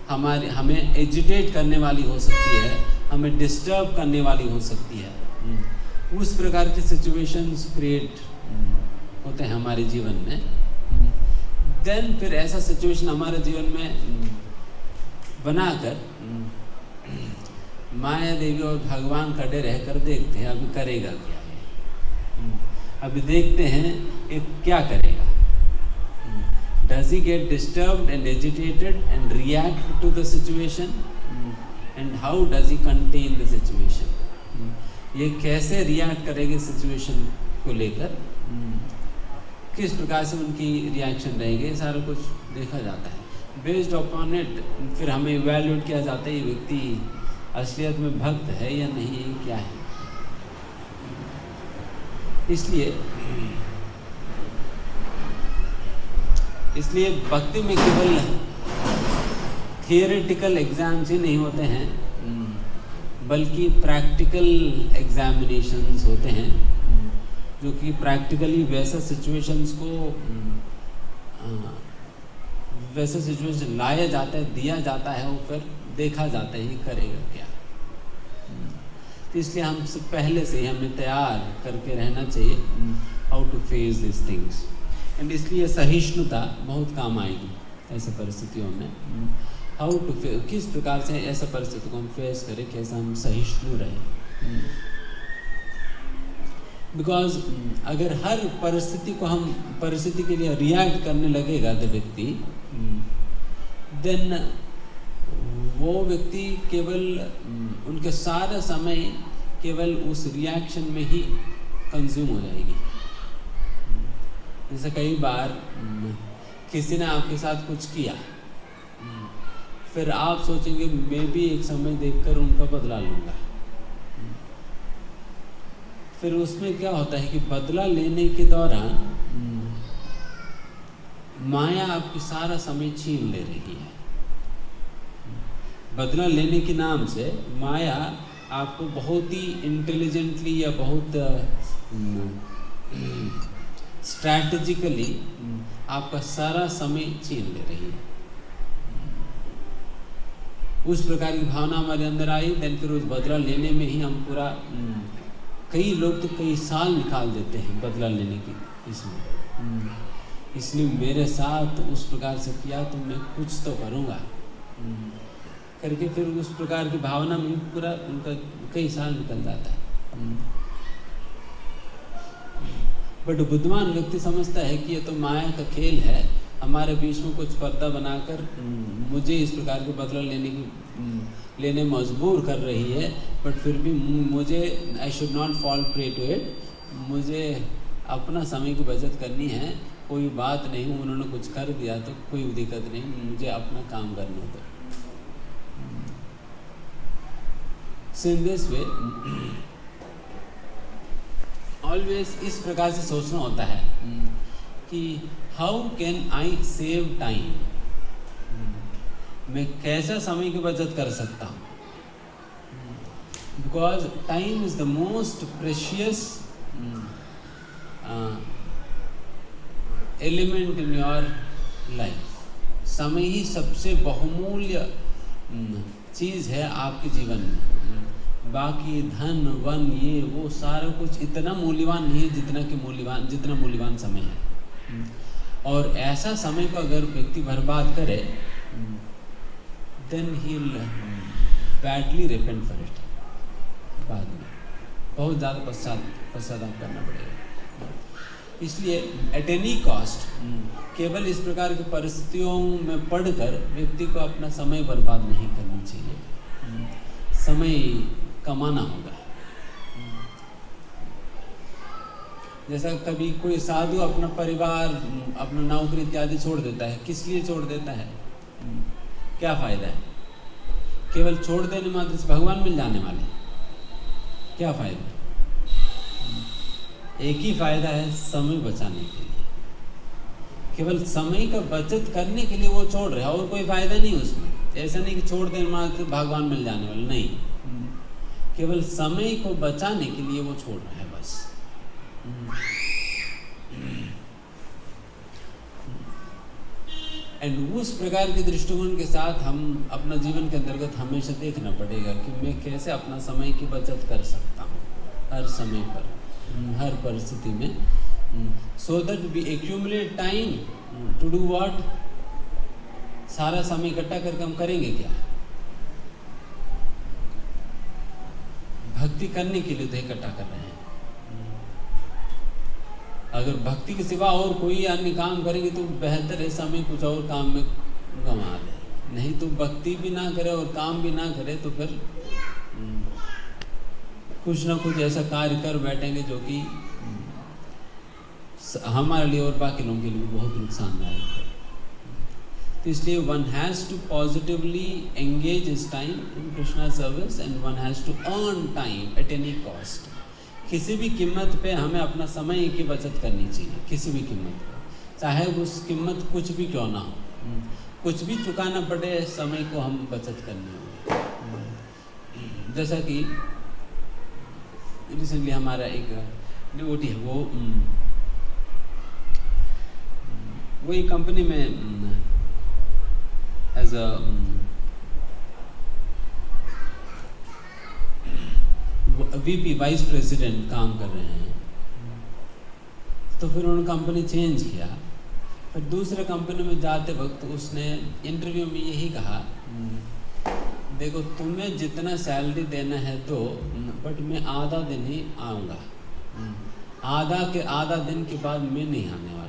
[SPEAKER 1] हमें एजिटेट करने वाली हो सकती है, हमें डिस्टर्ब करने वाली हो सकती है। उस प्रकार के सिचुएशंस क्रिएट होते हैं हमारे जीवन में। देन फिर ऐसा सिचुएशन हमारे जीवन में बनाकर माया देवी और भगवान खड़े रहकर देखते हैं अभी करेगा क्या है, अभी देखते हैं ये क्या करेगा। Does he get disturbed and agitated and react to the situation? And how does he contain the situation? ये कैसे रिएक्ट करेंगे सिचुएशन को लेकर, किस प्रकार से उनकी रिएक्शन रहेगी, सारा कुछ देखा जाता है। बेस्ड अपॉन इट फिर हमें इवैल्यूएट किया जाता है ये व्यक्ति असलियत में भक्त है या नहीं, क्या है। इसलिए भक्ति में केवल थियोरेटिकल एग्जाम्स ही नहीं होते हैं, बल्कि प्रैक्टिकल एग्जामिनेशंस होते हैं, जो कि प्रैक्टिकली वैसा सिचुएशंस को वैसा सिचुएशन लाया जाता है, दिया जाता है, और फिर देखा जाता है ये करेगा क्या। तो इसलिए हमसे पहले से ही हमें तैयार करके रहना चाहिए how to face this things. And इसलिए सहिष्णुता बहुत काम आएगी ऐसे परिस्थितियों में। हाउ टू किस प्रकार से ऐसा परिस्थिति को हम फेस करें, कैसे हम सहिष्णु रहें। बिकॉज अगर हर परिस्थिति को हम परिस्थिति के लिए रिएक्ट करने लगेगा द व्यक्ति, देन वो व्यक्ति केवल उनके सारा समय केवल उस रिएक्शन में ही कंज्यूम हो जाएगी। जैसे कई बार किसी ने आपके साथ कुछ किया, फिर आप सोचेंगे मैं भी एक समय देखकर उनका बदला लूँगा। फिर उसमें क्या होता है कि बदला लेने के दौरान माया आपकी सारा समय छीन ले रही है। बदला लेने के नाम से माया आपको बहुत ही इंटेलिजेंटली या बहुत स्ट्रैटेजिकली आपका सारा समय छीन ले रही है। उस प्रकार की भावना हमारे अंदर आई, देन फिर उस बदला लेने में ही हम पूरा कई लोग तो कई साल निकाल देते हैं बदला लेने की इसमें। इसलिए मेरे साथ उस प्रकार से किया तो मैं कुछ तो करूँगा करके फिर उस प्रकार की भावना में पूरा उनका कई साल निकल जाता है। बट बुद्धिमान व्यक्ति समझता है कि ये तो माया का खेल है, हमारे बीच में कुछ पर्दा बनाकर मुझे इस प्रकार के बदला लेने मजबूर कर रही है, बट फिर भी मुझे I should not fall prey to it. मुझे अपना समय की बचत करनी है, कोई बात नहीं, उन्होंने कुछ कर दिया तो कोई दिक्कत नहीं, मुझे अपना काम करने दो। So in this way, always इस प्रकार से सोचना होता है कि how can I save time, मैं कैसा समय की बचत कर सकता हूँ। Because time is the most precious element in your life. समय ही सबसे बहुमूल्य चीज़ है आपके जीवन में। बाकी धन वन ये वो सारा कुछ इतना मूल्यवान नहीं है जितना मूल्यवान समय है। और ऐसा समय को अगर व्यक्ति बर्बाद करे, then he will badly repent for it. बाद में बहुत ज़्यादा पश्चाताप करना पड़ेगा। इसलिए एट एनी कॉस्ट केवल इस प्रकार की परिस्थितियों में पढ़कर व्यक्ति को अपना समय बर्बाद नहीं करना चाहिए। समय कमाना होगा। जैसा कभी कोई साधु अपना परिवार, अपना नौकरी इत्यादि छोड़ देता है, किस लिए छोड़ देता है, क्या फायदा है? केवल छोड़ देने मात्र से भगवान मिल जाने वाले, क्या फायदा? एक ही फायदा है, समय बचाने के लिए। केवल समय का बचत करने के लिए वो छोड़ रहा है और कोई फायदा नहीं उसमें। ऐसा नहीं कि छोड़ देने मात्र से भगवान मिल जाने वाले, नहीं, केवल समय को बचाने के लिए वो छोड़ रहा है बस। एंड उस प्रकार के दृष्टिकोण के साथ हम अपना जीवन के अंतर्गत हमेशा देखना पड़ेगा कि मैं कैसे अपना समय की बचत कर सकता हूँ हर समय पर, हर परिस्थिति में, so that we accumulate time to do what? सारा समय इकट्ठा करके हम करेंगे क्या? भक्ति करने के लिए तो इकट्ठा कर रहे हैं। अगर भक्ति के सिवा और कोई अन्य काम करेंगे तो बेहतर है समय कुछ और काम में गंवा दे। नहीं तो भक्ति भी ना करे और काम भी ना करे तो फिर कुछ ना कुछ ऐसा कार्य कर बैठेंगे जो कि हमारे लिए और बाकी लोगों के लिए बहुत नुकसानदायक है। तो इसलिए one has to positively engage his time in Krishna service and one has to earn time at any cost. किसी भी कीमत पे हमें अपना समय की बचत करनी चाहिए, किसी भी कीमत पे, चाहे उस कीमत कुछ भी क्यों ना हो, कुछ भी चुकाना पड़े, समय को हम बचत करनी होगी। जैसा कि रिसेंटली हमारा एक डिवोटी है, वो एक कंपनी में as a VP vice president काम कर रहे हैं। तो फिर उन्होंने कंपनी चेंज किया। फिर दूसरे कंपनी में जाते वक्त उसने इंटरव्यू में यही कहा, देखो तुम्हें जितना सैलरी देना है दो, बट मैं आधा दिन ही आऊँगा, आधा दिन के बाद मैं नहीं आने वाला।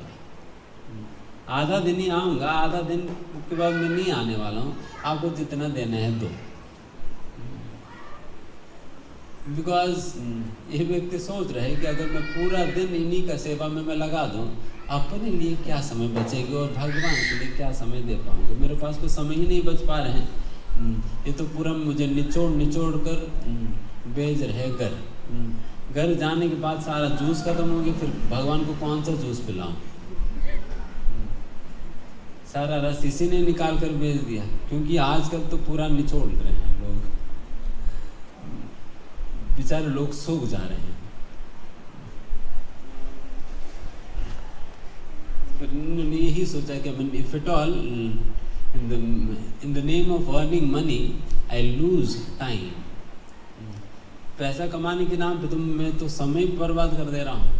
[SPEAKER 1] आधा दिन ही आऊँगा, आधा दिन के बाद मैं नहीं आने वाला हूँ, आपको जितना देना है दो। बिकॉज ये व्यक्ति सोच रहे हैं कि अगर मैं पूरा दिन इन्हीं का सेवा में मैं लगा दूँ, अपने लिए क्या समय बचेगी और भगवान के लिए क्या समय दे पाऊँगा? मेरे पास कोई समय ही नहीं बच पा रहे हैं। ये तो पूरा मुझे निचोड़ कर भेज रहे घर जाने के बाद सारा जूस खत्म हो गया, फिर भगवान को कौन सा जूस पिलाऊं? सारा रस इसी ने निकाल कर भेज दिया, क्योंकि आजकल तो पूरा निचोड़ रहे हैं लोग, बेचारे लोग सूख जा रहे हैं। पर उन्होंने यही सोचा कि if at all in the name of earning money I lose time, पैसा कमाने के नाम पे तो मैं तो समय बर्बाद कर दे रहा हूँ।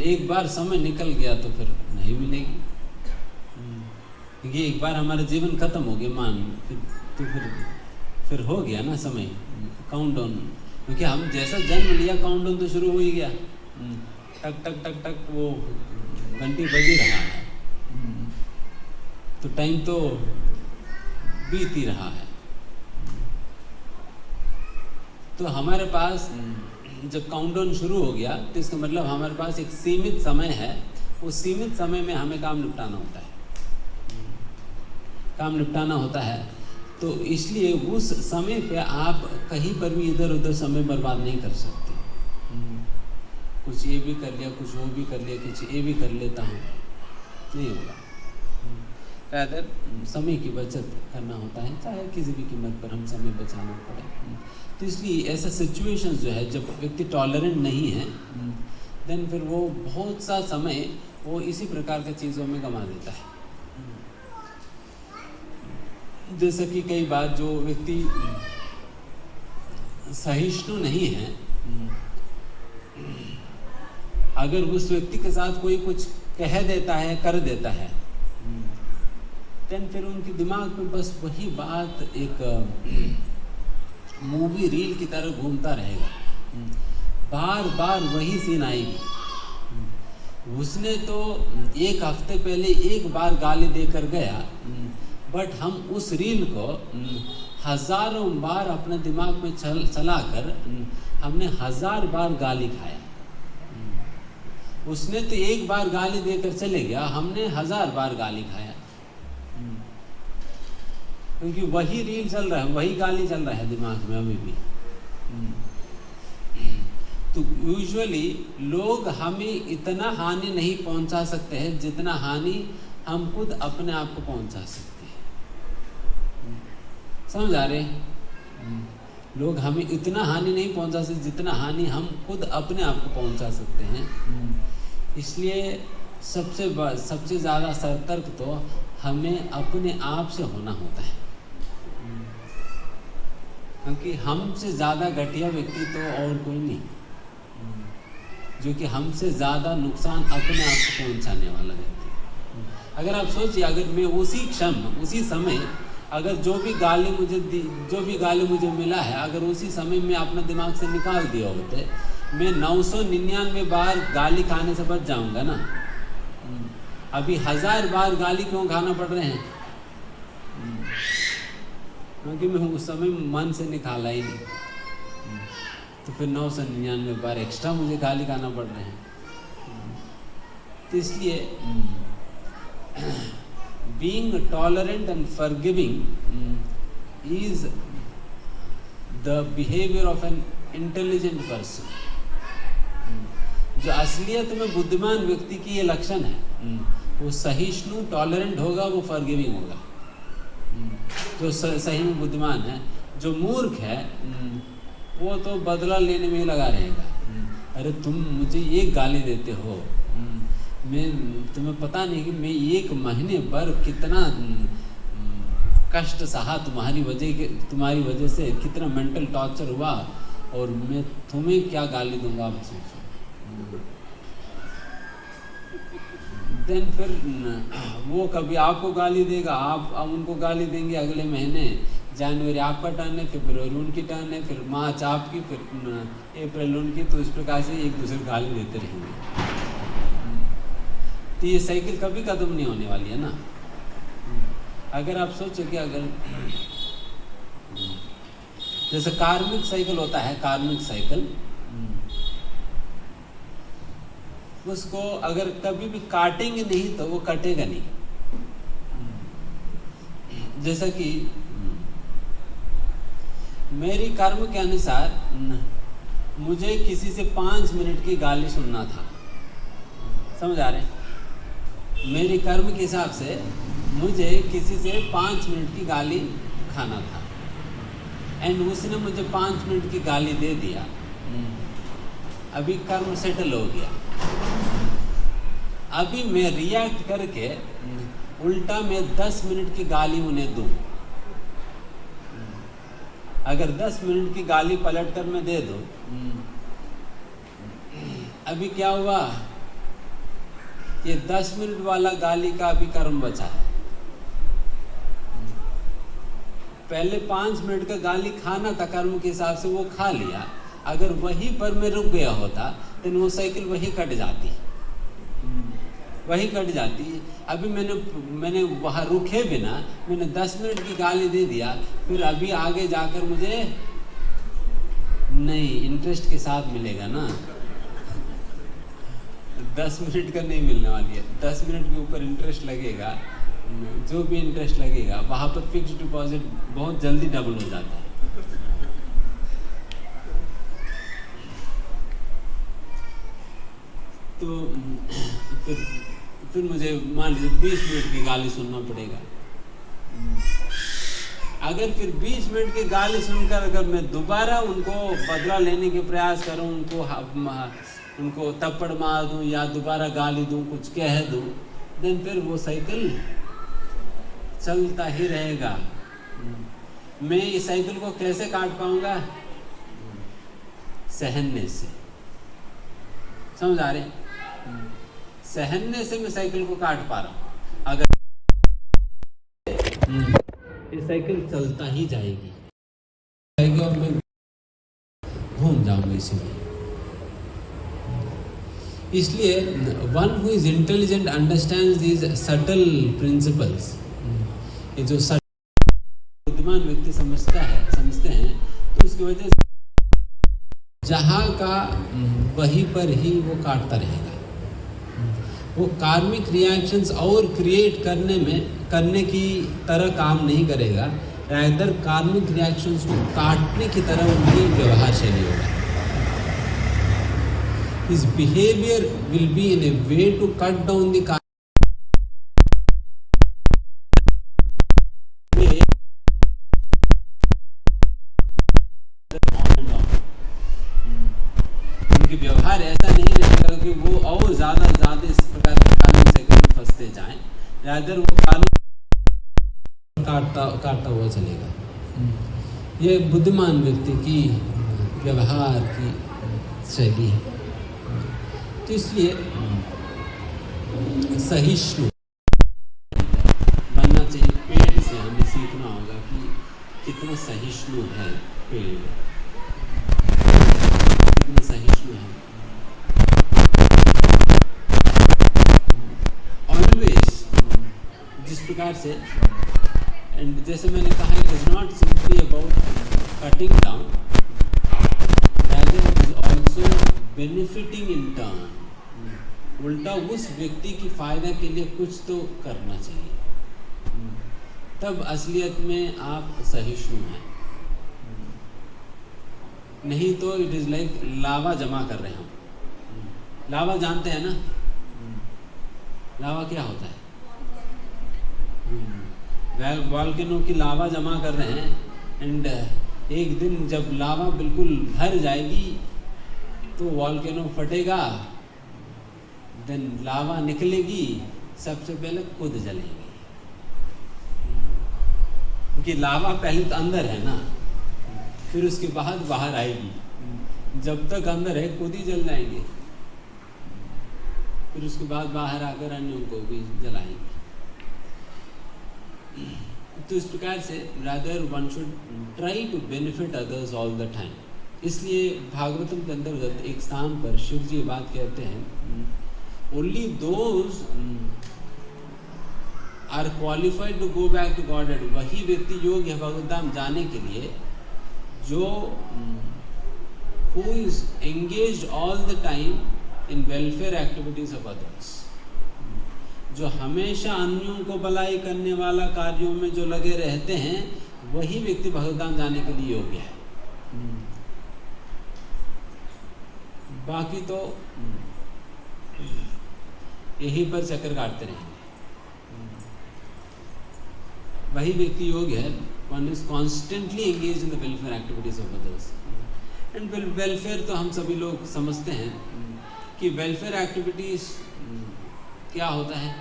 [SPEAKER 1] एक बार समय निकल गया तो फिर नहीं मिलेगी, क्योंकि एक बार हमारा जीवन खत्म हो गया मान, तो फिर हो गया ना समय काउंटडाउन। क्योंकि हम जैसा जन्म लिया काउंटडाउन तो शुरू हो ही गया, टक टक टक टक वो घंटी बजी रहा है, तो टाइम तो बीत ही रहा है। तो हमारे पास जब काउंटडाउन शुरू हो गया तो इसका मतलब हमारे पास एक सीमित समय है, उस सीमित समय में हमें काम निपटाना होता है। तो इसलिए उस समय पे आप कहीं पर भी इधर उधर समय बर्बाद नहीं कर सकते। कुछ ये भी कर लिया, कुछ वो भी कर लिया, कुछ ये भी कर लेता हूँ, नहीं होगा। रादर समय की बचत करना होता है, चाहे किसी भी कीमत पर हम समय बचाना पड़े। तो इसलिए ऐसा सिचुएशंस जो है जब व्यक्ति टॉलरेंट नहीं है, देन फिर वो बहुत सा समय वो इसी प्रकार की चीज़ों में गंवा देता है। जैसे कि कई बार जो व्यक्ति सहिष्णु नहीं है, अगर उस व्यक्ति के साथ कोई कुछ कह देता है, कर देता है, देन फिर उनके दिमाग में बस वही बात एक मूवी रील की तरह घूमता रहेगा, बार बार वही सीन आएगी। उसने तो एक हफ्ते पहले एक बार गाली देकर गया, बट हम उस रील को हजारों बार अपने दिमाग में चलाकर हमने 1000 बार गाली खाया। उसने तो एक बार गाली देकर चले गया, हमने 1000 बार गाली खाया, क्योंकि वही रील चल रहा है, वही गाली चल रहा है दिमाग में अभी भी। तो यूजुअली लोग हमें इतना हानि नहीं पहुंचा सकते हैं जितना हानि हम खुद अपने आप को पहुंचा सकते हैं। समझ आ रहे? लोग हमें इतना हानि नहीं पहुंचा सकते जितना हानि हम खुद अपने आप को पहुंचा सकते हैं। इसलिए सबसे ज़्यादा सतर्क तो हमें अपने आप से होना होता है, क्योंकि हमसे ज़्यादा घटिया व्यक्ति तो और कोई नहीं। जो कि हमसे ज़्यादा नुकसान अपने आप को पहुंचाने वाला व्यक्ति। अगर आप सोचिए, अगर मैं उसी समय अगर जो भी गाली मुझे मिला है, अगर उसी समय मैं अपने दिमाग से निकाल दिया होते, मैं 999 बार गाली खाने से बच जाऊंगा ना। अभी 1000 बार गाली क्यों खाना पड़ रहे हैं? क्योंकि मैं उस समय मन से निकाला ही नहीं, तो फिर 999 बार एक्स्ट्रा मुझे गाली खाना पड़ रहे हैं। तो इसलिए being tolerant and forgiving is the behavior of an intelligent person. जो असलियत में बुद्धिमान व्यक्ति की ये लक्षण है, वो सहिष्णु टॉलरेंट होगा, वो फॉरगिविंग होगा। जो सही में बुद्धिमान है, जो मूर्ख है वो तो बदला लेने में ही लगा रहेगा। अरे तुम मुझे एक गाली देते हो, मैं तुम्हें पता नहीं कि मैं 1 महीने भर कितना कष्ट सहा तुम्हारी वजह से, कितना मेंटल टॉर्चर हुआ, और मैं तुम्हें क्या गाली दूंगा आप सोचो। देन फिर वो कभी आपको गाली देगा, आप उनको गाली देंगे। अगले महीने जनवरी आपका टर्न है, फरवरी उनकी टर्न है, फिर मार्च आपकी, फिर अप्रैल उनकी। तो इस प्रकार से एक दूसरे को गाली देते रहेंगे। तो ये साइकिल कभी खत्म नहीं होने वाली है ना। अगर आप सोचो कि अगर जैसे कार्मिक साइकिल होता है, कार्मिक साइकिल, उसको अगर कभी भी काटेंगे नहीं तो वो कटेगा नहीं। जैसा कि मेरी कर्म के अनुसार मुझे किसी से 5 मिनट की गाली सुनना था, समझ आ रहे हैं? मेरी कर्म के हिसाब से मुझे किसी से 5 मिनट की गाली खाना था, एंड उसने मुझे 5 मिनट की गाली दे दिया। अभी कर्म सेटल हो गया। अभी मैं रिएक्ट करके उल्टा मैं 10 मिनट की गाली उन्हें दूं। अगर 10 मिनट की गाली पलट कर मैं दे दूं, अभी क्या हुआ, ये 10 मिनट वाला गाली का अभी कर्म बचा है। पहले 5 मिनट का गाली खाना था कर्म के हिसाब से, वो खा लिया। अगर वहीं पर मैं रुक गया होता तो वो साइकिल वहीं कट जाती। अभी मैंने वहाँ रुके बिना मैंने 10 मिनट की गाली दे दिया, फिर अभी आगे जाकर मुझे नहीं इंटरेस्ट के साथ मिलेगा ना। 10 मिनट का नहीं मिलने वाली है, 10 मिनट के ऊपर इंटरेस्ट लगेगा। जो भी इंटरेस्ट लगेगा वहाँ पर फिक्स डिपॉजिट बहुत जल्दी डबल हो जाता है। तो फिर मुझे मान लीजिए 20 मिनट की गाली सुनना पड़ेगा। अगर फिर 20 मिनट की गाली सुनकर अगर मैं दोबारा उनको बदला लेने के प्रयास करूं, उनको थप्पड़ मार दूं या दोबारा गाली दूं, कुछ कह दूं, देन फिर वो साइकिल चलता ही रहेगा। मैं इस साइकिल को कैसे काट पाऊंगा? सहने से। समझ आ रहे? सहने से मैं साइकिल को काट पा रहा हूं। अगर ये साइकिल चलता ही जाएगी और मैं घूम जाऊंगा इसीलिए। इसलिए one who is intelligent understands these subtle principles. ये जो बुद्धिमान व्यक्ति समझते हैं, तो उसकी वजह से जहाँ का वहीं पर ही वो काटता रहेगा। वो कार्मिक रिएक्शंस और क्रिएट करने की तरह काम नहीं करेगा, रादर कार्मिक रिएक्शंस को काटने की तरह उनकी व्यवहार शैली होगा। His behavior will be in a way to cut down the उनकी व्यवहार ऐसा नहीं रहेगा कि वो और ज्यादा इस प्रकार के कार्मिक साइकिल में फंसते जाएं, रादर वो कार्मिक काटता हुआ चलेगा। ये बुद्धिमान व्यक्ति की व्यवहार की शैली है। तो इसलिए सहिष्णु बनना चाहिए। पेड़ से हमें सीखना होगा कि कितना सहिष्णु है पेड़, कितना सहिष्णु है। ऑलवेज जिस प्रकार से, एंड जैसे मैंने कहा, it is not simply about cutting down, rather it is also benefiting in turn। उल्टा उस व्यक्ति की फायदा के लिए कुछ तो करना चाहिए, तब असलियत में आप सहिष्णु हैं। नहीं तो इट इज लाइक लावा जमा कर रहे हैं। लावा जानते हैं ना, लावा क्या होता है? वॉल्केनो की लावा जमा कर रहे हैं, एंड एक दिन जब लावा बिल्कुल भर जाएगी तो वॉल्केनो फटेगा, देन लावा निकलेगी, सबसे पहले खुद जलेगी, क्योंकि लावा पहले तो अंदर है ना, फिर उसके बाद बाहर आएगी। जब तक अंदर है खुद ही जल जाएंगे, फिर उसके बाद बाहर आकर अन्यों को भी जलाएंगे। तो इस प्रकार से rather one should try to benefit others all the time. इसलिए भागवतम के अंतर्गत एक स्थान पर शिव जी बात कहते हैं, only those are qualified to go back to godhead, वही व्यक्ति योग्य है भगवत धाम जाने के लिए जो who is engaged all the time in welfare activities of others, जो हमेशा अन्यों को भलाई करने वाला कार्यों में जो लगे रहते हैं, वही व्यक्ति भगवत धाम जाने के लिए योग्य है। बाकी तो यहीं पर चक्कर काटते रहेंगे। वही व्यक्ति योग्य है one is constantly engage in the welfare activities of others. And welfare तो हम सभी लोग समझते हैं कि वेलफेयर एक्टिविटीज क्या होता है।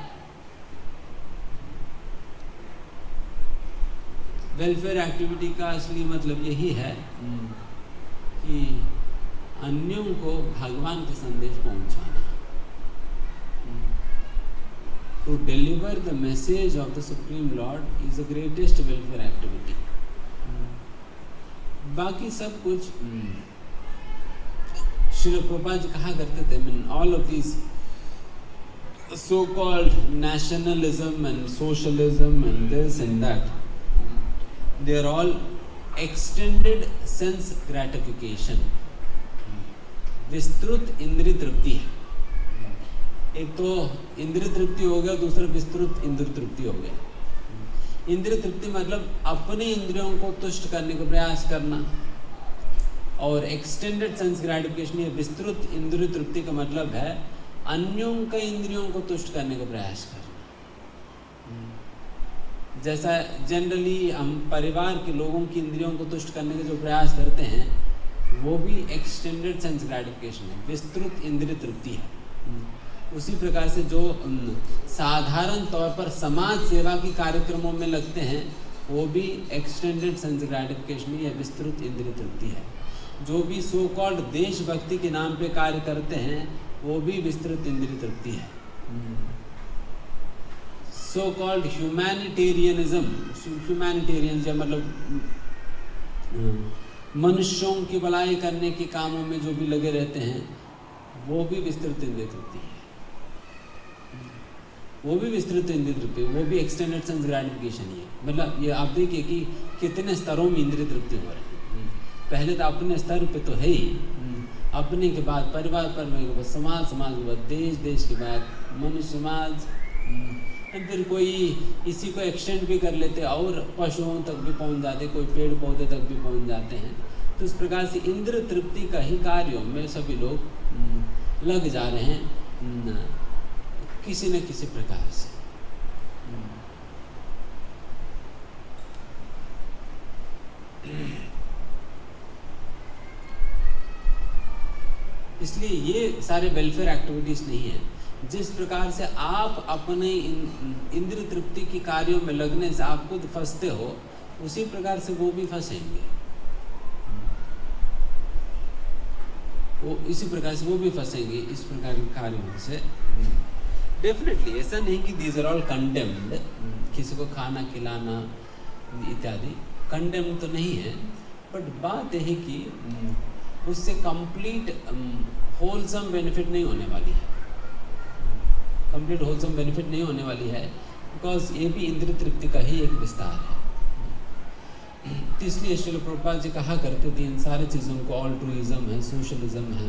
[SPEAKER 1] वेलफेयर एक्टिविटी का असली मतलब यही है कि अन्यों को भगवान का संदेश पहुंचाना, to deliver the message of the supreme lord is the greatest welfare activity. बाकी सब कुछ श्री प्रभुपाद जी कहा करते थे, all of this so-called nationalism and socialism and this and that, they are all extended sense gratification। विस्तृत इंद्रिय तृप्ति है। एक तो इंद्रिय तृप्ति हो गया, दूसरा विस्तृत इंद्रिय तृप्ति हो गया। इंद्रिय तृप्ति मतलब अपने इंद्रियों को तुष्ट करने का प्रयास करना, और एक्सटेंडेड सेंस ग्रेटिफिकेशन या विस्तृत इंद्रिय तृप्ति का मतलब है अन्यों के इंद्रियों को तुष्ट करने का प्रयास करना। जैसा जनरली हम परिवार के लोगों की इंद्रियों को तुष्ट करने का जो प्रयास करते हैं, वो भी एक्सटेंडेड सेंस ग्रेटिफिकेशन है, विस्तृत इंद्रिय तृप्ति है। उसी प्रकार से जो साधारण तौर पर समाज सेवा के कार्यक्रमों में लगते हैं, वो भी एक्सटेंडेड सेंस ग्रेटिफिकेशन या विस्तृत इंद्रिय तृप्ति है। जो भी सो कॉल्ड देशभक्ति के नाम पे कार्य करते हैं, वो भी विस्तृत इंद्रिय तृप्ति है। सो कॉल्ड ह्यूमैनिटेरियनिज्म, ह्यूमैनिटेरियन मतलब मनुष्यों की भलाई करने के कामों में जो भी लगे रहते हैं, वो भी विस्तृत इंद्रिय तृप्ति है। वो भी विस्तृत इंद्रिय तृप्ति, वो भी एक्सटेंडेड सेंस ग्रेटिफिकेशन ही है। मतलब ये आप देखिए कि कितने स्तरों में इंद्रिय तृप्ति हो रही है। पहले तो अपने स्तर पे तो है ही, अपने के बाद परिवार के बाद समाज, समाज के बाद देश, देश के बाद मनुष्य समाज, फिर कोई इसी को एक्सटेंड भी कर लेते और पशुओं तक भी पहुंच जाते, कोई पेड़ पौधे तक भी पहुंच जाते हैं। तो इस प्रकार से इंद्र तृप्ति का ही कार्यों में सभी लोग लग जा रहे हैं किसी न किसी प्रकार से। इसलिए ये सारे वेलफेयर एक्टिविटीज नहीं है। जिस प्रकार से आप अपने इंद्रिय तृप्ति की कार्यों में लगने से आप खुद फंसते हो, उसी प्रकार से वो भी फंसेंगे। वो इसी प्रकार से वो भी फंसेंगे इस प्रकार के कार्यों से। डेफिनेटली ऐसा नहीं कि दीज आर ऑल कंडेम्ड, किसी को खाना खिलाना इत्यादि कंडेम तो नहीं है, बट बात यह है कि उससे कंप्लीट होलसम बेनिफिट नहीं होने वाली है, कंप्लीट होलसम बेनिफिट नहीं होने वाली है, बिकॉज ये भी इंद्रिय तृप्ति का ही एक विस्तार है। तो इसलिए श्रील प्रभुपाद जी कहा करते थे इन सारी चीज़ों को ऑल्ट्रुइज्म है, सोशलिज्म है,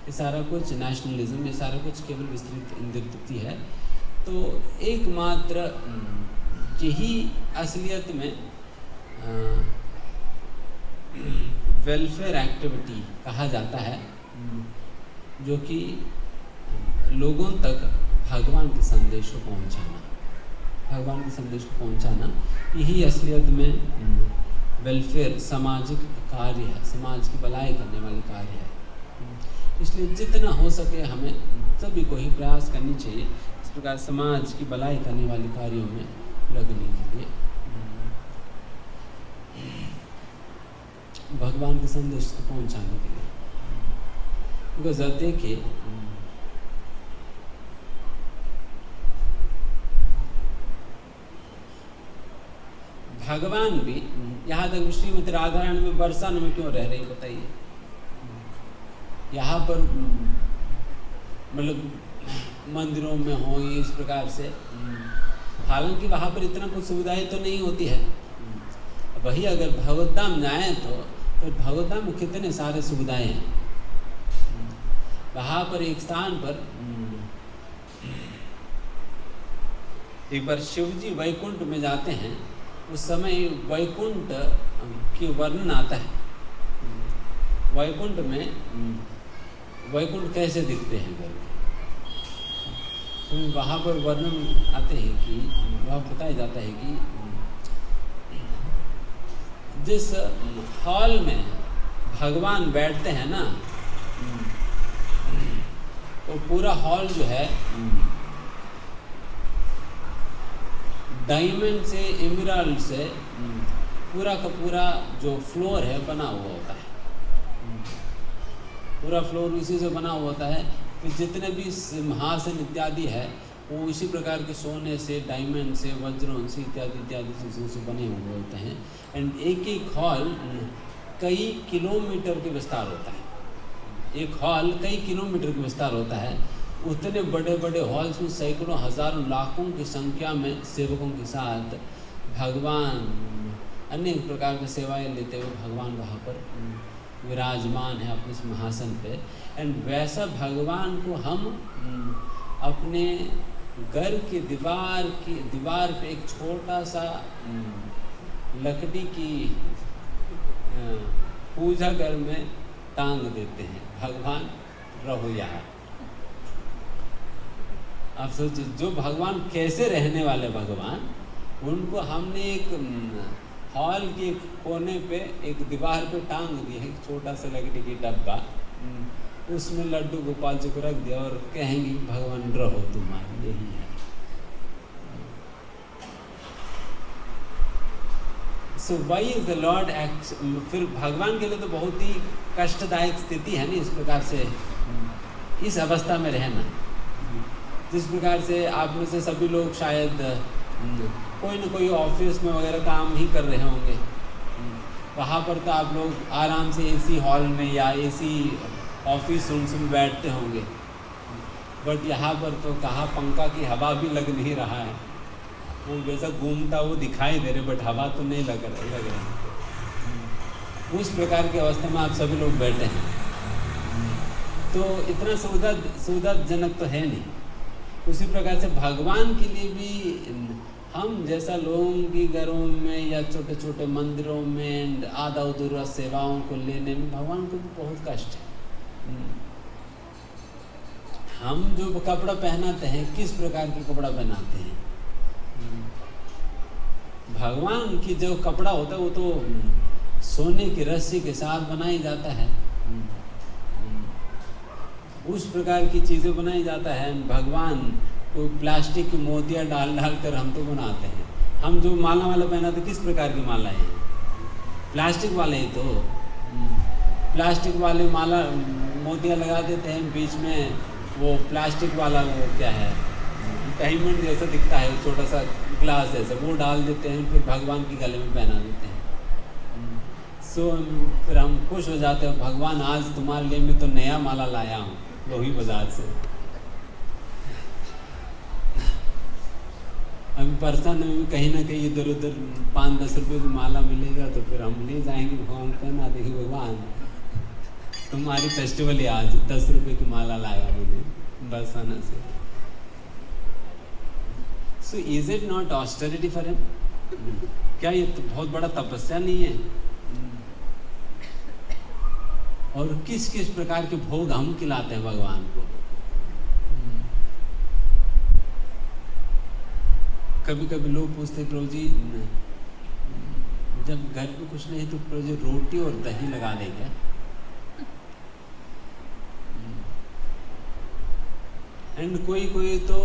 [SPEAKER 1] ये सारा कुछ नेशनलिज्म, ये सारा कुछ केवल विस्तृत इंद्रिय तृप्ति है। तो एकमात्र यही असलियत में वेलफेयर एक्टिविटी कहा जाता है, जो कि लोगों तक भगवान के संदेश को पहुंचाना, भगवान के संदेश को पहुंचाना, यही असलियत में वेलफेयर सामाजिक कार्य है, समाज की भलाई करने वाले कार्य है। इसलिए जितना हो सके हमें सभी को ही प्रयास करनी चाहिए इस प्रकार समाज की भलाई करने वाले कार्यों में लगने के लिए, भगवान के संदेश को पहुंचाने के लिए। बिकॉज अब देखिए भगवान भी यहाँ तक श्रीमती राधा रानी में बरसाने में क्यों रह रही बताइए? यहाँ पर मतलब मंदिरों में हो इस प्रकार से, हालांकि वहाँ पर इतना कुछ सुविधाएं तो नहीं होती है। वही अगर भगवत धाम जाए तो भगवत धाम में कितने सारे सुविधाएं हैं। वहाँ पर एक स्थान पर एक बार शिव जी वैकुंठ में जाते हैं, उस समय वैकुंठ की वर्णन आता है। वैकुंठ में वैकुंठ कैसे दिखते हैं करके, तो वहाँ पर वर्णन आते हैं कि वहाँ बताया जाता है कि जिस हॉल में भगवान बैठते हैं ना, तो पूरा हॉल जो है डायमंड से, एमराल्ड से पूरा का पूरा जो फ्लोर है बना हुआ होता है, पूरा फ्लोर इसी से बना हुआ होता है। फिर जितने भी सिंहासन इत्यादि है वो इसी प्रकार के सोने से, डायमंड से, वज्रों से इत्यादि इत्यादि चीज़ों से बने हुए होते हैं। एंड एक एक हॉल कई किलोमीटर के विस्तार होता है, एक हॉल कई किलोमीटर के विस्तार होता है। उतने बड़े बड़े हॉल्स में सैकड़ों हजारों लाखों की संख्या में सेवकों के साथ भगवान अनेक प्रकार की सेवाएं लेते हुए भगवान वहाँ पर विराजमान है अपने सिंहासन पे। एंड वैसा भगवान को हम अपने घर की दीवार पे एक छोटा सा लकड़ी की पूजा घर में टांग देते हैं, भगवान रहो यहाँ। आप सोचिए जो भगवान कैसे रहने वाले भगवान, उनको हमने एक हॉल के कोने पे एक दीवार पे टांग दी है, छोटा सा लकड़ी की डब्बा, उसमें लड्डू गोपाल जी को रख दिया और कहेंगे भगवान रहो तुम्हारी, यही है। So why is the lord act. फिर भगवान के लिए तो बहुत ही कष्टदायक स्थिति है ना इस प्रकार से इस अवस्था में रहना। जिस प्रकार से आप में से सभी लोग शायद कोई न कोई ऑफिस में वगैरह काम ही कर रहे होंगे, वहाँ पर तो आप लोग आराम से एसी हॉल में या एसी ऑफिस रूम्स में बैठते होंगे, बट यहाँ पर तो कहाँ पंखा की हवा भी लग नहीं रहा है, वो जैसा घूमता वो दिखाई दे रहे बट हवा तो नहीं लग रहा। उस प्रकार की अवस्था में आप सभी लोग बैठे हैं, तो इतना सुविधाजनक तो है नहीं। उसी प्रकार से भगवान के लिए भी हम जैसा लोगों की घरों में या छोटे छोटे मंदिरों में आधा अधूरा सेवाओं को लेने में भगवान को भी बहुत कष्ट है। हम जो कपड़ा पहनाते हैं किस प्रकार के कपड़ा पहनाते हैं, भगवान की जो कपड़ा होता है वो तो सोने की रस्सी के साथ बनाई जाता है, उस प्रकार की चीज़ें बनाई जाता है। भगवान को प्लास्टिक की मोतियाँ डाल कर हम तो बनाते हैं। हम जो माला वाला पहनाते किस प्रकार की माला है, प्लास्टिक वाले ही तो, प्लास्टिक वाले माला मोतियाँ लगा देते हैं, बीच में वो प्लास्टिक वाला वो क्या है, डायमंड जैसा दिखता है, छोटा सा ग्लास जैसा, वो डाल देते हैं, फिर भगवान के गले में पहना देते हैं। सो फिर हम खुश हो जाते हैं, भगवान आज तुम्हारे लिए मैं तो नया माला लाया हूँ लोही बाजार से। अभी परसन में भी कहीं ना कहीं इधर उधर 5-10 रुपये की माला मिलेगा तो फिर हम ले जाएंगे, भगवान पहना देंगे, भगवान तुम्हारी फेस्टिवल है आज, 10 रुपये की माला लाया मैंने बरसाना से। So is it not austerity for him? क्या ये तो बहुत बड़ा तपस्या नहीं है? और किस किस प्रकार के भोग हम खिलाते हैं भगवान को। कभी कभी लोग पूछते प्रभु जी, जब घर पे कुछ नहीं तो प्रभु जी रोटी और दही लगा दे क्या? एंड कोई कोई तो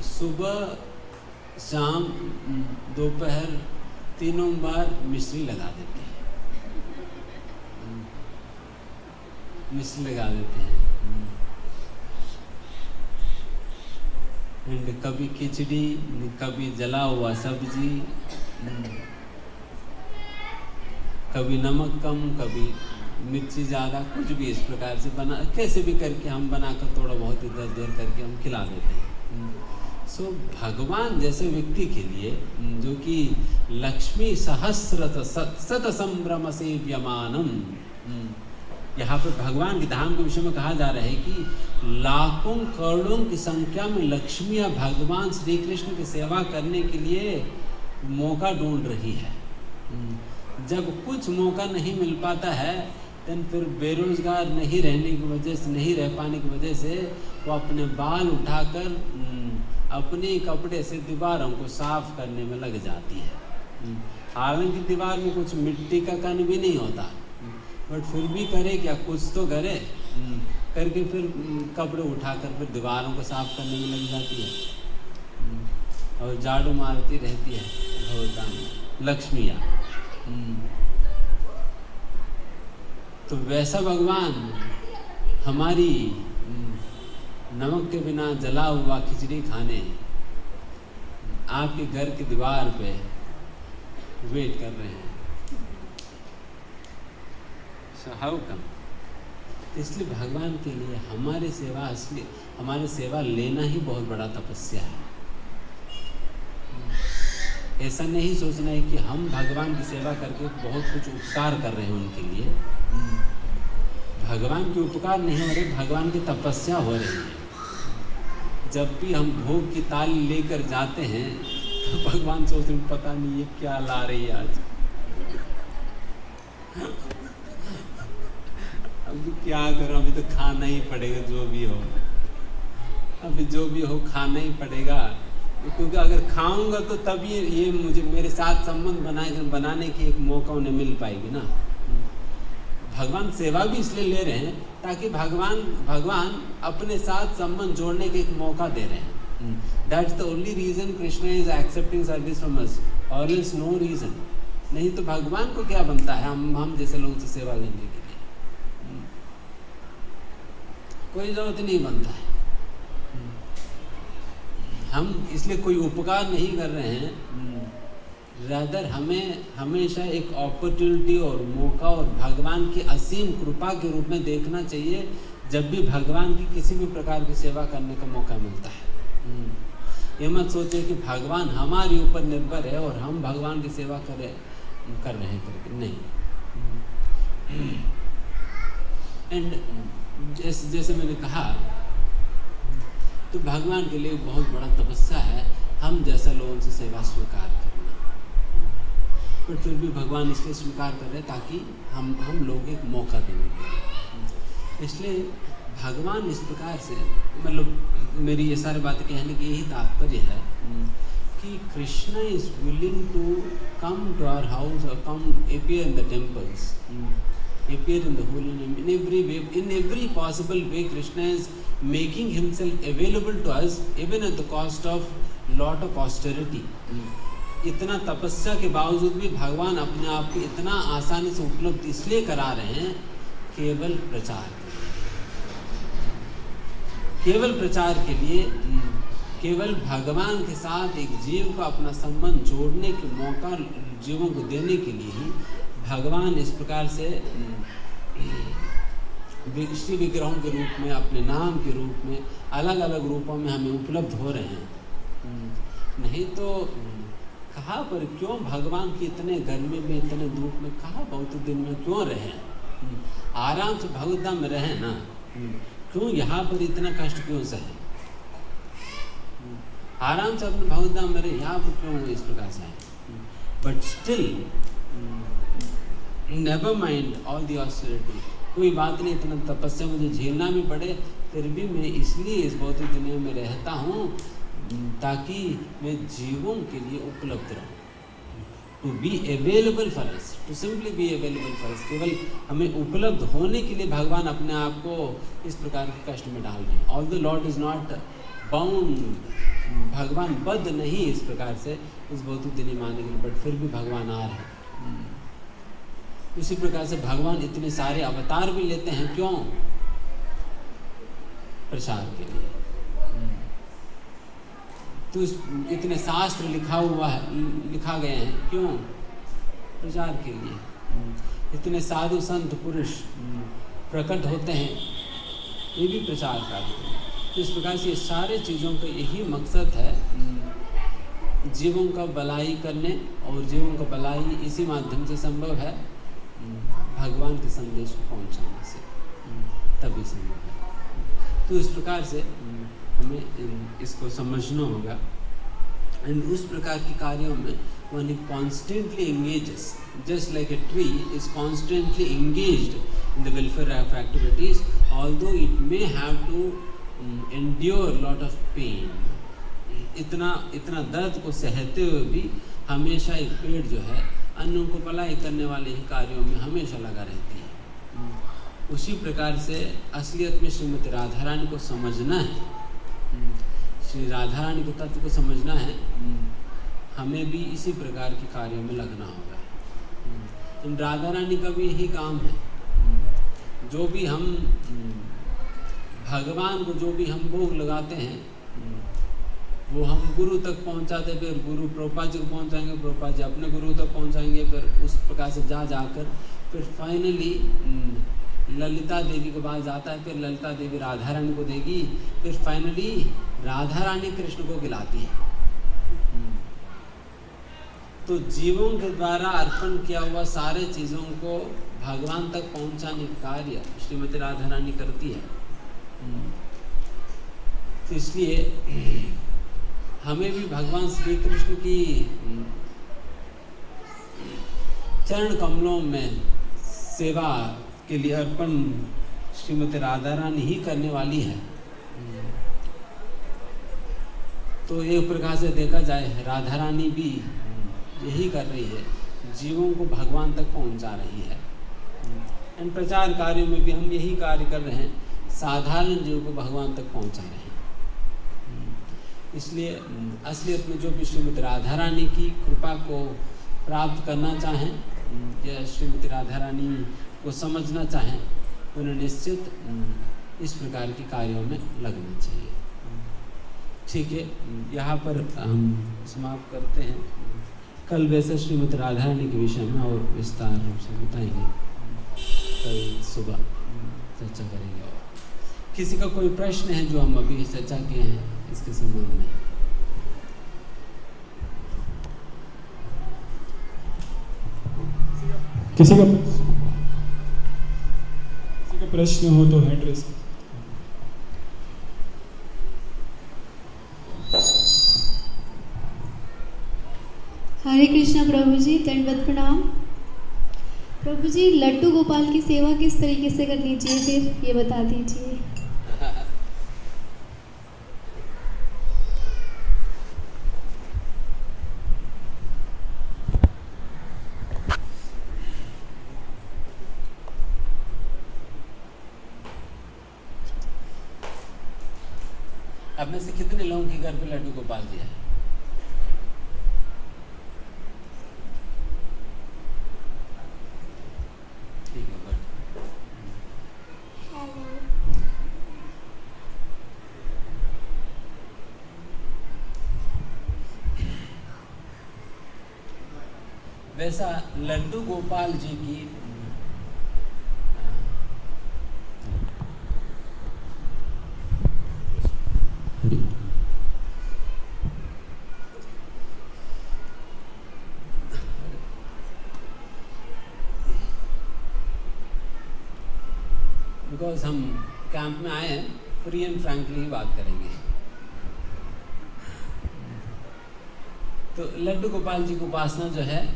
[SPEAKER 1] सुबह शाम दोपहर तीनों बार मिश्री लगा देते हैं, मिश्री लगा देते हैं। एंड कभी खिचड़ी, कभी जला हुआ सब्जी, कभी नमक कम, कभी मिर्ची ज़्यादा, कुछ भी इस प्रकार से बना, कैसे भी करके हम बनाकर थोड़ा बहुत इधर उधर करके हम खिला देते हैं। सो भगवान जैसे व्यक्ति के लिए जो कि लक्ष्मी सहस्रत सत संभ्रम से व्यमानम, यहाँ पर भगवान के धाम के विषय में कहा जा रहा है कि लाखों करोड़ों की संख्या में लक्ष्मियाँ भगवान श्री कृष्ण की सेवा करने के लिए मौका ढूंढ रही है। जब कुछ मौका नहीं मिल पाता है देन फिर बेरोजगार नहीं रहने की वजह से, नहीं रह पाने की वजह से वो अपने बाल उठाकर अपने कपड़े से दीवारों को साफ करने में लग जाती है। हालांकि दीवार में कुछ मिट्टी का कण भी नहीं होता, बट फिर भी करे क्या, कुछ तो करे, करके फिर कपड़े उठाकर फिर दीवारों को साफ करने में लग जाती है और झाड़ू मारती रहती है भगवान लक्ष्मियाँ। तो वैसा भगवान हमारी नमक के बिना जला हुआ खिचड़ी खाने आपके घर की दीवार पे वेट कर रहे हैं। So how come? इसलिए भगवान के लिए हमारे सेवा, इसलिए हमारे सेवा लेना ही बहुत बड़ा तपस्या है। ऐसा नहीं सोचना है कि हम भगवान की सेवा करके बहुत कुछ उपकार कर रहे हैं उनके लिए। भगवान के उपकार नहीं हो रहे, भगवान की तपस्या हो रही है। जब भी हम भोग की थाली लेकर जाते हैं तो भगवान सोच रहे पता नहीं ये क्या ला रही है आज, अभी क्या करूं, अभी तो खाना ही पड़ेगा, जो भी हो अभी जो भी हो खाना ही पड़ेगा, क्योंकि अगर खाऊंगा तो तभी ये मुझे मेरे साथ संबंध बनाने की एक मौका उन्हें मिल पाएगी ना। भगवान सेवा भी इसलिए ले रहे हैं ताकि भगवान अपने साथ संबंध जोड़ने का एक मौका दे रहे हैं। That's the only reason Krishna is accepting service from us, और इज नो रीजन। नहीं तो भगवान को क्या बनता है हम जैसे लोगों से सेवा लेने के लिए, कोई जरूरत नहीं बनता है। हम इसलिए कोई उपकार नहीं कर रहे हैं, रादर हमें हमेशा एक अपॉर्चुनिटी और मौका और भगवान की असीम कृपा के रूप में देखना चाहिए जब भी भगवान की किसी भी प्रकार की सेवा करने का मौका मिलता है। ये मत सोचे कि भगवान हमारे ऊपर निर्भर है और हम भगवान की सेवा कर रहे हैं करके, नहीं। एंड जैसे मैंने कहा तो भगवान के लिए बहुत बड़ा तपस्या है हम जैसा लोगों से सेवा स्वीकार करना, पर फिर भी भगवान इसलिए स्वीकार कर रहे ताकि हम लोग एक मौका देने के। इसलिए भगवान इस प्रकार से, मतलब मेरी ये सारी बातें कहने की यही तात्पर्य है कि Krishna is willing to come to our house और come appear in the temples, appear in the holy name in every way, in every possible way. Krishna is making himself available to us even at the cost of lot of austerity. इतना तपस्या के बावजूद भी भगवान अपने आप को इतना आसानी से उपलब्ध इसलिए करा रहे हैं केवल प्रचार के लिए। केवल प्रचार के लिए, केवल भगवान के साथ एक जीव को अपना संबंध जोड़ने के मौका जीवों को देने के लिए ही भगवान इस प्रकार से श्री विग्रहों के रूप में, अपने नाम के रूप में, अलग अलग रूपों में हमें उपलब्ध हो रहे हैं। नहीं तो कहाँ पर क्यों भगवान की इतने गर्मी में, इतने धूप में, कहाँ बहुत दिन में क्यों रहे? आराम से भगवत धाम में रहे ना, क्यों यहाँ पर इतना कष्ट क्यों सहे? आराम से अपने भगवत धाम में रहे, यहाँ पर क्यों इस प्रकार से? But still never mind all the austerity, कोई बात नहीं, इतना तपस्या मुझे झेलना भी पड़े, फिर भी मैं इसलिए इस भौतिक दुनिया में रहता हूँ ताकि मैं जीवों के लिए उपलब्ध रहूँ, to be available for us, to simply be available for us. केवल हमें उपलब्ध होने के लिए भगवान अपने आप को इस प्रकार के कष्ट में डाल रहे हैं। All the Lord is not bound, भगवान बद्ध नहीं इस प्रकार से इस भौतिक दुनिया में आने के लिए, बट फिर भी भगवान आ रहे हैं। उसी प्रकार से भगवान इतने सारे अवतार भी लेते हैं, क्यों? प्रचार के लिए। तो इतने शास्त्र लिखा गए हैं, क्यों? प्रचार के लिए। इतने साधु संत पुरुष प्रकट होते हैं, ये भी प्रचार करते हैं। तो इस प्रकार से सारे चीज़ों का यही मकसद है, जीवों का भलाई करने, और जीवों का भलाई इसी माध्यम से संभव है, भगवान के संदेश को पहुंचाने से तभी संभव है। तो इस प्रकार से हमें इसको समझना होगा। एंड उस प्रकार के कार्यों में when it constantly engages, just like a tree is constantly engaged in the welfare of activities, although it may have to endure lot of pain, इतना दर्द को सहते हुए भी हमेशा एक पेड़ जो है अन्यों को भलाई करने वाले ही कार्यों में हमेशा लगा रहती है। उसी प्रकार से असलियत में श्रीमती राधा रानी को समझना है, श्री राधा रानी के तत्व को समझना है, हमें भी इसी प्रकार के कार्यों में लगना होगा। इन राधा रानी का भी यही काम है, जो भी हम भगवान को जो भी हम भोग लगाते हैं वो हम गुरु तक पहुंचाते, फिर गुरु प्रभुपाद जी को पहुंचाएंगे, प्रभुपाद जी अपने गुरु तक पहुंचाएंगे, फिर उस प्रकार से जाकर फिर फाइनली ललिता देवी के पास जाता है, फिर ललिता देवी राधा रानी को देगी, फिर फाइनली राधा रानी कृष्ण को खिलाती है। तो जीवों के द्वारा अर्पण किया हुआ सारे चीज़ों को भगवान तक पहुंचाने का कार्य श्रीमती राधा रानी करती है। तो इसलिए हमें भी भगवान श्री कृष्ण की चरण कमलों में सेवा के लिए अर्पण श्रीमती राधा रानी ही करने वाली है। तो एक प्रकार से देखा जाए राधा रानी भी यही कर रही है, जीवों को भगवान तक पहुंचा रही है। एंड प्रचार कार्यों में भी हम यही कार्य कर रहे हैं, साधारण जीवों को भगवान तक पहुंचा रहे हैं। इसलिए असलियत में जो भी श्रीमती राधा रानी की कृपा को प्राप्त करना चाहें या श्रीमती राधा रानी को समझना चाहें, उन्हें निश्चित इस प्रकार के कार्यों में लगना चाहिए। ठीक है, यहाँ पर हम समाप्त करते हैं। कल वैसे श्रीमती राधा रानी के विषय में और विस्तार रूप से बताएंगे, कल सुबह चर्चा करेंगे। और किसी का कोई प्रश्न है जो हम अभी चर्चा किए हैं इसके संबंध में?
[SPEAKER 2] किसी का प्रश्न हो तो हैंड रेज।
[SPEAKER 3] हरे कृष्णा प्रभु जी, दंडवत प्रणाम। प्रभु जी, लड्डू गोपाल की सेवा किस तरीके से करनी चाहिए, फिर ये बता दीजिए।
[SPEAKER 1] अब में से कितने लोगों के घर पे लड्डू गोपाल जी है? ठीक है, वैसा लड्डू गोपाल जी की बिकॉज हम कैंप में आए हैं, फ्री एंड फ्रैंकली ही बात करेंगे। तो लड्डू गोपाल जी की उपासना जो है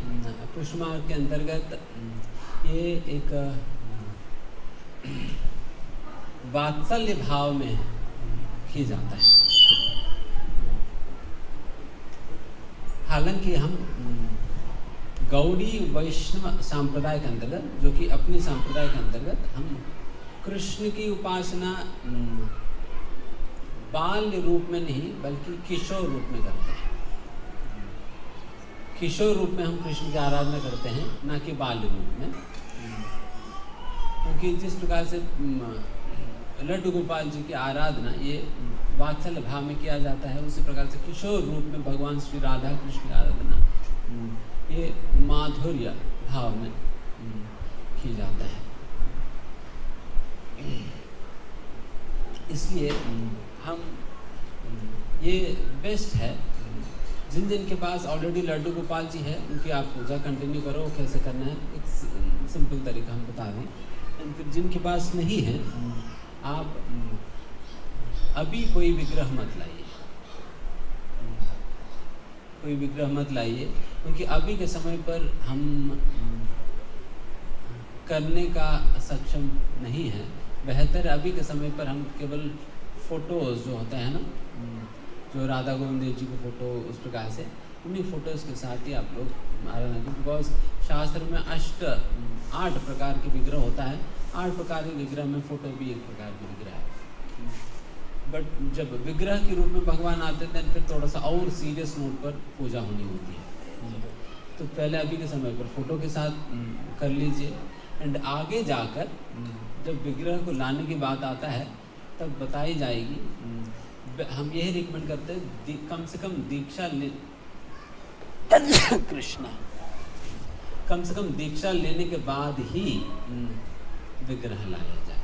[SPEAKER 1] पुष्प मार्ग के अंतर्गत ये एक वात्सल्य भाव में की जाता है। हालांकि हम गौड़ी वैष्णव संप्रदाय के अंतर्गत, जो कि अपनी संप्रदाय के अंतर्गत, हम कृष्ण की उपासना बाल्य रूप में नहीं बल्कि किशोर रूप में करते हैं। किशोर रूप में हम कृष्ण की आराधना करते हैं, ना कि बाल्य रूप में। क्योंकि जिस प्रकार से लड्डू गोपाल जी की आराधना ये वात्सल्य भाव में किया जाता है, उसी प्रकार से किशोर रूप में भगवान श्री राधा कृष्ण की आराधना ये माधुर्य भाव में की जाता है। इसलिए हम ये बेस्ट है, जिन जिन के पास ऑलरेडी लड्डू गोपाल जी है उनकी आप पूजा कंटिन्यू करो। कैसे करना है एक सिंपल तरीका हम बता दें। एंड फिर जिनके पास नहीं है, आप अभी कोई विग्रह मत लाइए, कोई विग्रह मत लाइए, क्योंकि अभी के समय पर हम करने का सक्षम नहीं है। बेहतर अभी के समय पर हम केवल फोटोज़ जो होते हैं ना, जो राधा गोविंद जी की फ़ोटो, उस प्रकार से उन्हीं फ़ोटोज़ के साथ ही आप लोग आराधना करें। बिकॉज शास्त्र में 8 प्रकार के विग्रह होता है। 8 प्रकार के विग्रह में फ़ोटो भी एक प्रकार की विग्रह है। बट जब विग्रह के रूप में भगवान आते हैं फिर थोड़ा सा और सीरियस नोट पर पूजा होनी होती है। तो पहले अभी के समय पर फ़ोटो के साथ कर लीजिए। एंड आगे जाकर जब विग्रह को लाने की बात आता है तब बताई जाएगी। हम यही रिकमेंड करते हैं कम से कम दीक्षा ले कृष्णा कम से कम दीक्षा लेने के बाद ही विग्रह लाया जाए,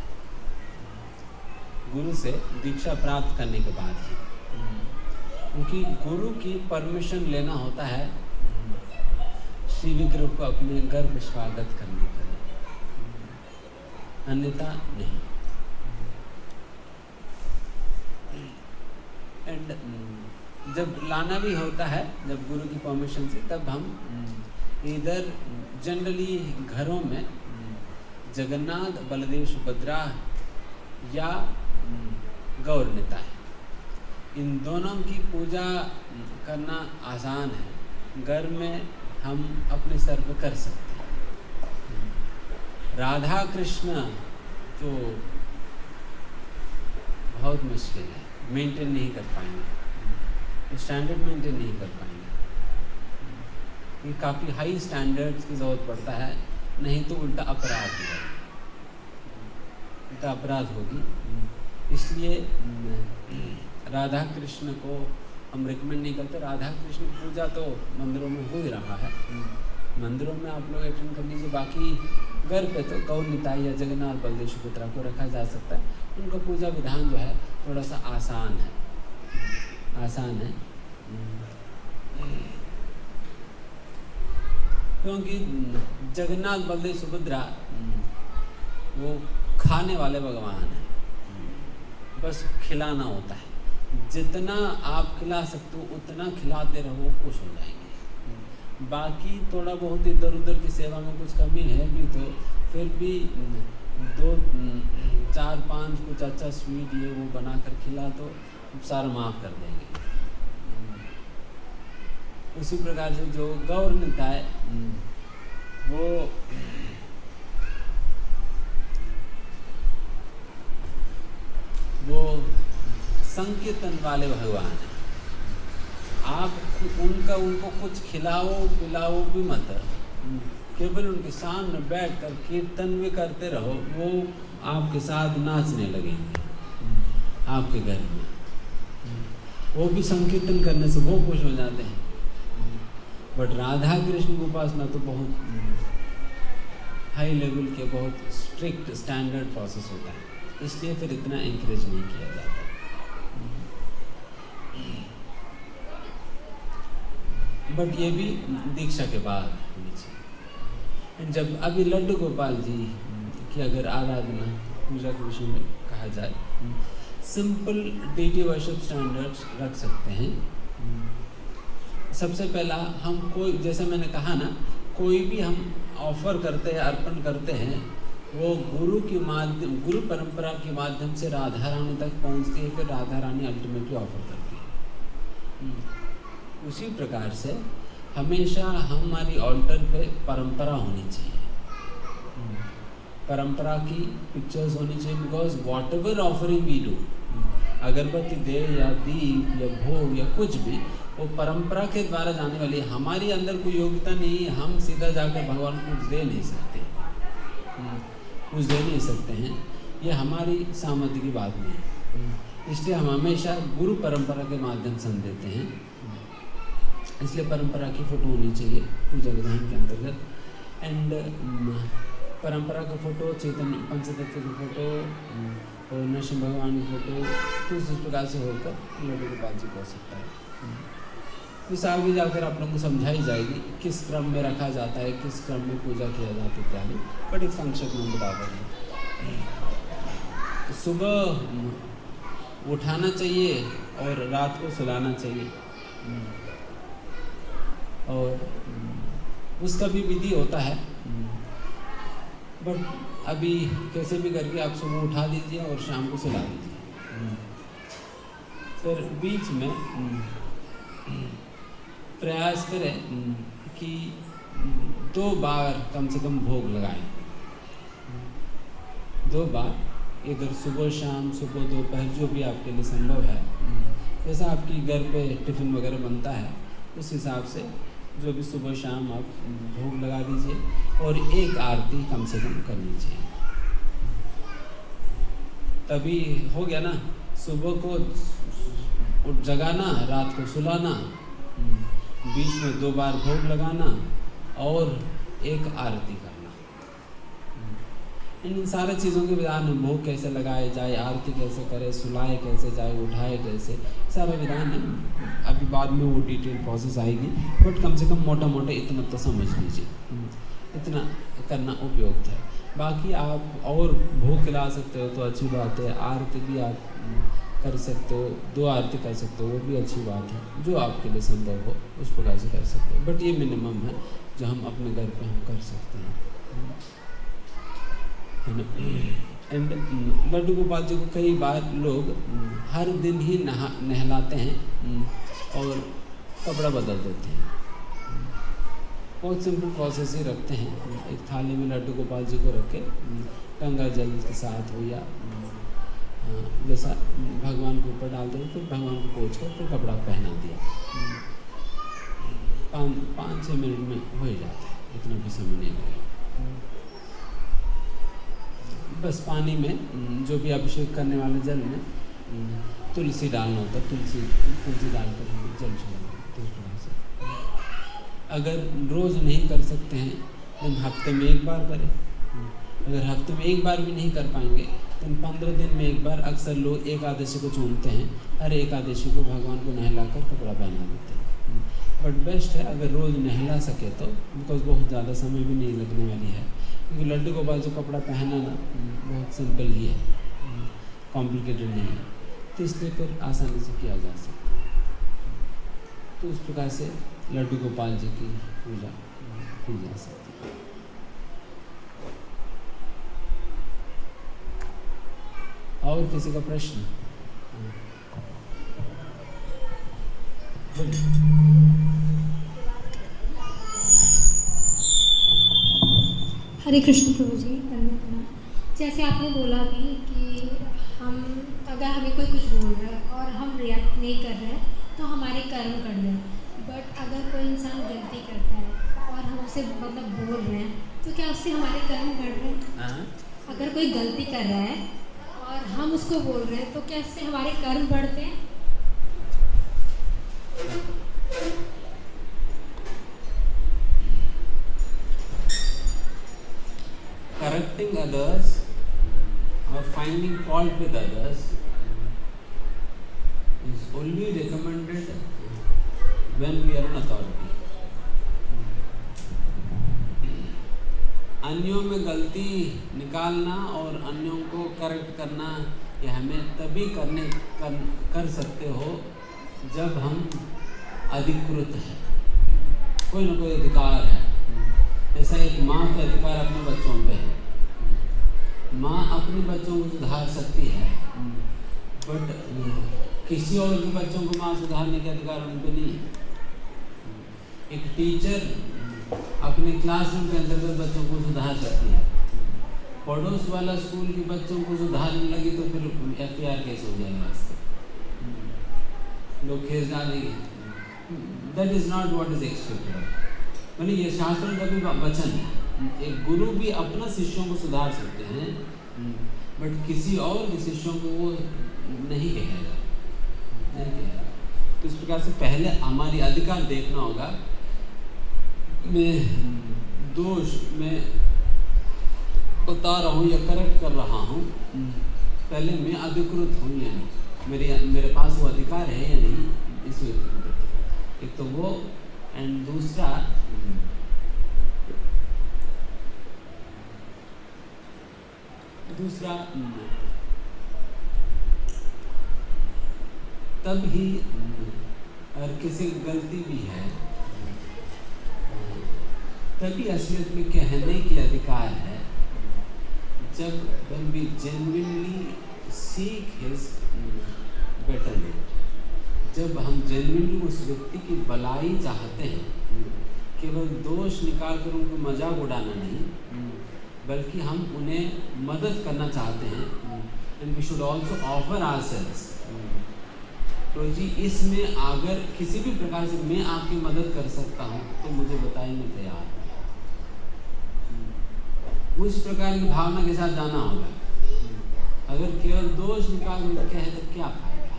[SPEAKER 1] गुरु से दीक्षा प्राप्त करने के बाद ही, क्योंकि गुरु की परमिशन लेना होता है श्री विग्रह को अपने घर में स्वागत करने के लिए, अन्यथा नहीं। एंड जब लाना भी होता है, जब गुरु की परमिशन से, तब हम इधर जनरली घरों में जगन्नाथ, बलदेव, सुभद्रा या गौर निताय, इन दोनों की पूजा करना आसान है। घर में हम अपने स्तर पर कर सकते हैं। राधा कृष्ण तो बहुत मुश्किल है, मेंटेन नहीं कर पाएंगे, स्टैंडर्ड मेंटेन नहीं कर पाएंगे। ये काफ़ी हाई स्टैंडर्ड्स की ज़रूरत पड़ता है, नहीं तो उल्टा अपराध होगा, उल्टा अपराध होगी। इसलिए राधा कृष्ण को हम रिकमेंड नहीं करते। राधा कृष्ण की पूजा तो मंदिरों में हो ही रहा है, मंदिरों में आप लोग अटेंड कर लीजिए। बाकी घर पे तो गौर निताई या जगन्नाथ, बलदेव, सुभद्रा को रखा जा सकता है। उनका पूजा विधान जो है थोड़ा सा आसान है। क्योंकि जगन्नाथ, बलदेव, सुभद्रा वो खाने वाले भगवान हैं, बस खिलाना होता है। जितना आप खिला सकते हो उतना खिलाते रहो, खुश हो जाएंगे। बाकी थोड़ा बहुत इधर उधर की सेवा में कुछ कमी है भी तो फिर भी 2, 4, 5 कुछ अच्छा स्वीट ये वो बनाकर खिला तो सारा माफ़ कर देंगे। उसी प्रकार से जो गौर निताय वो संकीर्तन वाले भगवान हैं। आप उनको कुछ खिलाओ पिलाओ भी मत, केवल उनके सामने बैठकर कीर्तन भी करते रहो, वो आपके साथ नाचने लगेंगे आपके घर में। वो भी संकीर्तन करने से वो खुश हो जाते हैं। बट राधा कृष्ण की उपासना तो बहुत हाई लेवल के, बहुत स्ट्रिक्ट स्टैंडर्ड प्रोसेस होता है, इसलिए फिर इतना इंकरेज नहीं किया जाता। बट ये भी दीक्षा के बाद होनी चाहिए। जब अभी लड्डू गोपाल जी की अगर आराधना पूजा के विषय में कहा जाए, सिंपल डीटी वर्शिप स्टैंडर्ड्स रख सकते हैं। सबसे पहला हम कोई, जैसे मैंने कहा ना, कोई भी हम ऑफर करते हैं, अर्पण करते हैं, वो गुरु की माध्यम, गुरु परंपरा के माध्यम से राधा रानी तक पहुंचती है, फिर राधा रानी अल्टीमेटली ऑफर करती है। उसी प्रकार से हमेशा हमारी ऑल्टर पे परंपरा होनी चाहिए, परंपरा की पिक्चर्स होनी चाहिए। Because whatever offering we do, अगरबत्ती दे या दीप या भोग या कुछ भी, वो परंपरा के द्वारा जाने वाली, हमारी अंदर कोई योग्यता नहीं है, हम सीधा जाकर भगवान को कुछ दे नहीं सकते, कुछ दे नहीं सकते हैं, ये हमारी सामर्थ्य की बात नहीं है। इसलिए हम हमेशा गुरु परंपरा के माध्यम से हम देते हैं। इसलिए परंपरा की फ़ोटो होनी चाहिए पूजा विधान के अंतर्गत। एंड परंपरा का फ़ोटो, चैतन्य पंचतत्व की फ़ोटो और नरसिंह भगवान की फ़ोटो, तो इस प्रकार से होकर लड्डू गोपाल जी हो सकता है। इस आगे जाकर आप लोगों को समझाई जाएगी किस क्रम में रखा जाता है, किस क्रम में पूजा किया जाता है इत्यादि, बट एक संक्षेप में बता देंगे। सुबह उठाना चाहिए और रात को सुलाना चाहिए, और उसका भी विधि होता है। बट अभी कैसे भी करके आप सुबह उठा दीजिए और शाम को सुला दीजिए। फिर बीच में प्रयास करें कि 2 बार कम से कम भोग लगाएं, 2 बार, इधर सुबह शाम, सुबह दोपहर, जो भी आपके लिए संभव है। जैसा आपकी घर पे टिफ़िन वगैरह बनता है उस हिसाब से जो भी सुबह शाम आप भोग लगा दीजिए, और एक आरती कम से कम करनी चाहिए। तभी हो गया ना, सुबह को जगाना, रात को सुलाना, बीच में 2 बार भोग लगाना और एक आरती करना। इन सारे चीज़ों के विधान, भोग कैसे लगाए जाए, आरती कैसे करे, सुलाए कैसे जाए, उठाए कैसे, सारा विधान है। अभी बाद में वो डिटेल प्रोसेस आएगी, बट कम से कम मोटा मोटा इतना तो समझ लीजिए, इतना करना उपयुक्त है। बाकी आप और भोग खिला सकते हो तो अच्छी बात है, आरती भी आप कर सकते हो, 2 आरती कर सकते हो, वो भी अच्छी बात है। जो आपके लिए संभव हो उस प्रकार से कर सकते हो, बट ये मिनिमम है जो हम अपने घर पे हम कर सकते हैं। एंड लड्डू गोपाल जी को कई बार लोग हर दिन ही नहलाते हैं और कपड़ा बदल देते हैं। बहुत सिंपल प्रोसेस ही रखते हैं। एक थाली में लड्डू गोपाल जी को रख के गंगा जल के साथ हो या जैसा भगवान के ऊपर डाल दो, फिर भगवान को पोंछ कर फिर कपड़ा पहना दिया। 5-6 मिनट में हो ही जाता है, इतना भी समय नहीं लगेगा। बस पानी में जो भी अभिषेक करने वाले जल में तुलसी डालना होता है, तुलसी डालकर हम जल छोड़ना तो इस तरह से। अगर रोज़ नहीं कर सकते हैं तो हफ्ते में 1 बार करें। अगर हफ्ते में 1 बार भी नहीं कर पाएंगे तो 15 दिन में 1 बार। अक्सर लोग एकादशी को चुनते हैं, हर एकादशी को भगवान को नहलाकर कपड़ा पहना देते हैं। बट बेस्ट है अगर रोज़ नहला सके तो, बिकॉज बहुत ज़्यादा समय भी नहीं लगने वाली है। क्योंकि लड्डू गोपाल जो कपड़ा पहनाना बहुत सिंपल ही है, कॉम्प्लिकेटेड नहीं है, तो इसलिए फिर आसानी से किया जा सकता है। तो उस प्रकार से लड्डू गोपाल जी की पूजा की जा सकती है। और किसी का प्रश्न?
[SPEAKER 4] हरे कृष्ण प्रभु जी। जैसे आपने बोला भी कि हम अगर हमें कोई कुछ बोल रहा है और हम रिएक्ट नहीं कर रहे हैं तो हमारे कर्म कर रहे हैं। बट अगर कोई इंसान गलती करता है और हम उसे मतलब बोल रहे हैं तो क्या उससे हमारे कर्म बढ़ रहे हैं? अगर कोई गलती कर रहा है और हम उसको बोल रहे हैं तो क्या इससे हमारे कर्म बढ़ते हैं?
[SPEAKER 1] hurting others or finding fault with others is only recommended when we are an authority. अन्यों में गलती निकालना और अन्यों को करेक्ट करना ये हमें तभी कर सकते हो जब हम अधिकृत हैं, कोई ना कोई अधिकार है। जैसा एक माँ का अधिकार अपने बच्चों पे है, माँ अपने बच्चों को सुधार सकती है, बट किसी और के बच्चों को माँ सुधारने के अधिकार उन पे नहीं है। एक टीचर अपने क्लासरूम के अंतर्गत बच्चों को सुधार सकती है, पड़ोस वाला स्कूल के बच्चों को सुधारने लगी तो फिर FIR केस हो जाएगा, लोग केस डालेंगे। That is not what is expected. मतलब ये शास्त्रों का भी वचन है, एक गुरु भी अपना शिष्यों को सुधार सकते हैं, बट किसी और के शिष्यों को वो नहीं कहेगा, नहीं कहेगा। तो इस प्रकार से पहले हमारी अधिकार देखना होगा। मैं दोष में बता रहा हूँ या करेक्ट कर रहा हूँ, पहले मैं अधिकृत हूँ या नहीं, मेरे पास वो अधिकार है या नहीं, इस एक तो वो, एंड दूसरा तब ही अगर किसी की गलती भी है तभी असलियत में कहने की अधिकार है, जब when we genuinely seek his betterment, जब हम genuinely उस व्यक्ति की भलाई चाहते हैं, केवल दोष निकाल कर उनको मजाक उड़ाना नहीं, बल्कि हम उन्हें मदद करना चाहते हैं, and we should also offer ourselves। तो जी इसमें अगर किसी भी प्रकार से मैं आपकी मदद कर सकता हूँ तो मुझे बताइए, मैं तैयार हूँ। उस प्रकार की भावना के साथ जाना होगा। अगर केवल दोष निकाल कहे तो क्या फायदा,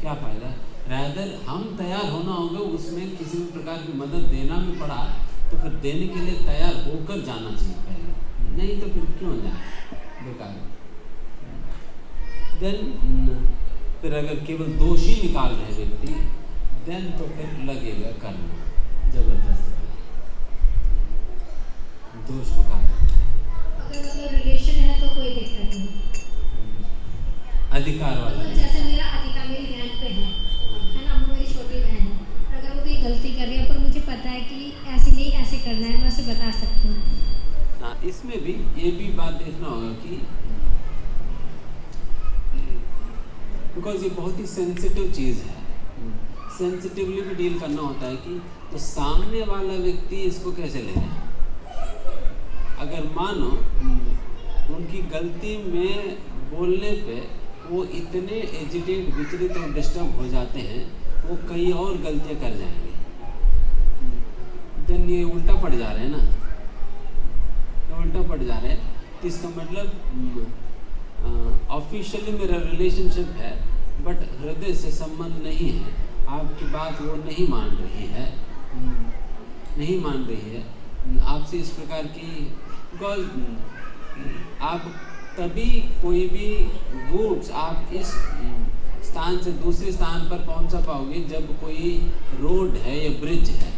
[SPEAKER 1] क्या फायदा। रैदर हम तैयार होना होगा, उसमें किसी भी प्रकार की मदद देना भी पड़ा तो फिर देने के लिए तैयार होकर जाना चाहिए पहले, नहीं तो फिर क्यों जाए बेकार। देन फिर अगर केवल दोष ही निकाल रहे व्यक्ति, देन तो फिर लगेगा करना जबरदस्त दोष निकाल।
[SPEAKER 4] अगर मतलब रिलेशन है तो कोई दिक्कत नहीं,
[SPEAKER 1] अधिकार वाला
[SPEAKER 4] तो जैसे मेरा अधिकार मेरी बहन पे है ना, वो मेरी छोटी बहन है, अगर वो कोई गलती कर रही है पर मुझे पता है कि ऐसे नहीं ऐसे करना है, मैं उसे बता सकती हूँ।
[SPEAKER 1] हाँ, इसमें भी ये भी बात देखना होगा कि बिकॉज ये बहुत ही सेंसिटिव चीज़ है, सेंसिटिवली भी डील करना होता है कि तो सामने वाला व्यक्ति इसको कैसे ले रहा है। अगर मानो उनकी गलती में बोलने पे वो इतने एजिटेट, विचलित और डिस्टर्ब हो जाते हैं, वो कई और गलतियां कर जाएंगे, देन ये उल्टा पड़ जा रहे हैं ना, उल्टा पड़ जा रहे हैं। तो इसका मतलब ऑफिशियली मेरा रिलेशनशिप है बट हृदय से संबंध नहीं है, आपकी बात वो नहीं मान रही है, नहीं मान रही है आपसे इस प्रकार की। बिकॉज आप तभी कोई भी गुड्स आप इस स्थान से दूसरे स्थान पर पहुंचा पाओगे जब कोई रोड है या ब्रिज है।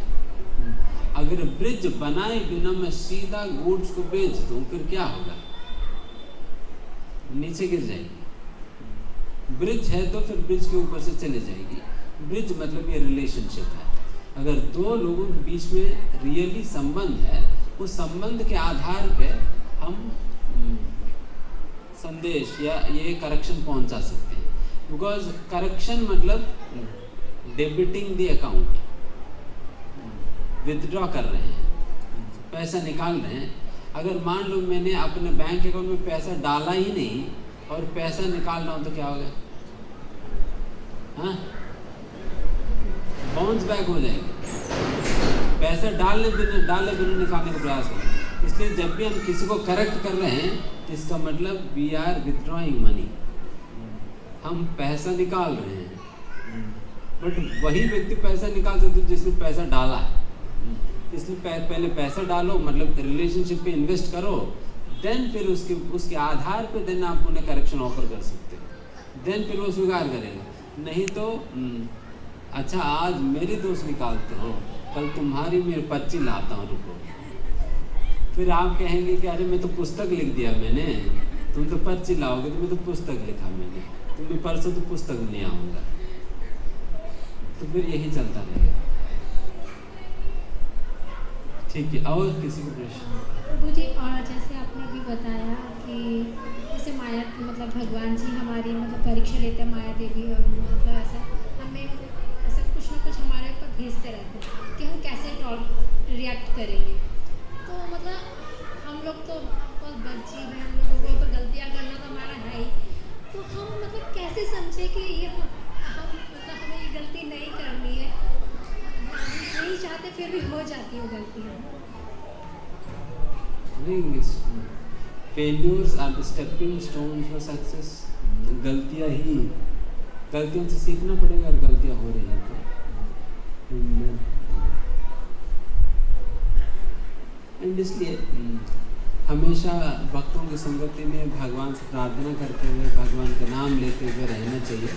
[SPEAKER 1] अगर ब्रिज बनाए बिना मैं सीधा गुड्स को बेच दूं फिर क्या होगा, नीचे गिर जाएगी। ब्रिज है तो फिर ब्रिज के ऊपर से चले जाएगी। ब्रिज मतलब ये रिलेशनशिप है। अगर दो लोगों के बीच में रियली संबंध है, उस संबंध के आधार पे हम संदेश या ये करेक्शन पहुंचा सकते हैं। बिकॉज करेक्शन मतलब डेबिटिंग द अकाउंट, विथड्रॉ कर रहे हैं, पैसा निकाल रहे हैं। अगर मान लो मैंने अपने बैंक अकाउंट में पैसा डाला ही नहीं और पैसा निकाल रहा हूँ तो क्या होगा, हाँ, बाउंस बैक हो जाएगी। पैसा डाले बिना निकालने का प्रयास करें। इसलिए जब भी हम किसी को करेक्ट कर रहे हैं तो इसका मतलब वी आर विथड्रॉइंग मनी, हम पैसा निकाल रहे हैं। बट वही व्यक्ति पैसा निकाल सकते जिसने पैसा डाला है। इसलिए पहले पैसा डालो, मतलब रिलेशनशिप पे इन्वेस्ट करो, देन फिर उसके आधार पे देन आप उन्हें करेक्शन ऑफर कर सकते हो, देन फिर वो स्वीकार करेगा। नहीं तो अच्छा आज मेरे दोस्त निकालते हो, कल तुम्हारी मेरे 25 लाता हूँ, रुको। फिर आप कहेंगे कि अरे मैं तो पुस्तक लिख दिया मैंने, तुम तो 25 लाओगे, तो मैं तो पुस्तक लिखा मैंने, तो मैं परसों तो पुस्तक नहीं आऊँगा। तो फिर यही चलता रहेगा। ठीक है, और किसी को प्रश्न?
[SPEAKER 4] प्रभु जी, और जैसे आपने अभी बताया कि जैसे माया मतलब भगवान जी हमारी मतलब परीक्षा लेते हैं, माया देवी, और मतलब ऐसा हमें ऐसा कुछ ना कुछ हमारे ऊपर भेजते रहते हैं कि हम कैसे रिएक्ट करेंगे। तो मतलब हम लोग तो बच्चे हैं, हम लोगों को तो गलतियाँ करना तो हमारा है ही, तो हम मतलब कैसे समझे कि ये हम मतलब हमें ये गलती नहीं करनी है, नहीं चाहते फिर भी हो जाती है गलतियाँ।
[SPEAKER 1] Failures are the stepping stone for success. गलतियों से सीखना पड़ेगा, और गलतियाँ हो रही हैं तो एंड इसलिए हमेशा भक्तों की संगति में भगवान से प्रार्थना करते हुए, भगवान का नाम लेते हुए रहना चाहिए,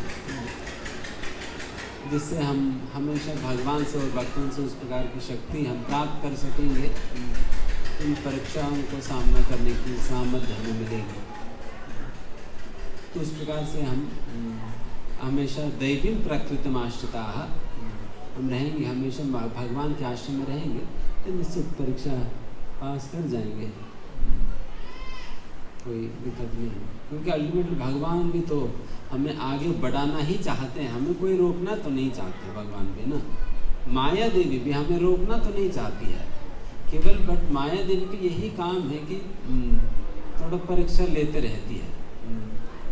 [SPEAKER 1] जिससे हम हमेशा भगवान से और भक्तों से उस प्रकार की शक्ति हम प्राप्त कर सकेंगे, इन परीक्षाओं को सामना करने की सामर्थ्य हमें मिलेगी। तो उस प्रकार से हम हमेशा दैवीं प्रकृतिम आश्रिताः हम रहेंगे, हमेशा भगवान के आश्रय में रहेंगे, तो निश्चित परीक्षा पास कर जाएंगे, कोई दिक्कत नहीं। क्योंकि अल्टीमेटली भगवान भी तो हमें आगे बढ़ाना ही चाहते हैं, हमें कोई रोकना तो नहीं चाहते भगवान भी ना। माया देवी भी हमें रोकना तो नहीं चाहती है केवल, बट माया देवी का यही काम है कि थोड़ा परीक्षा लेते रहती है,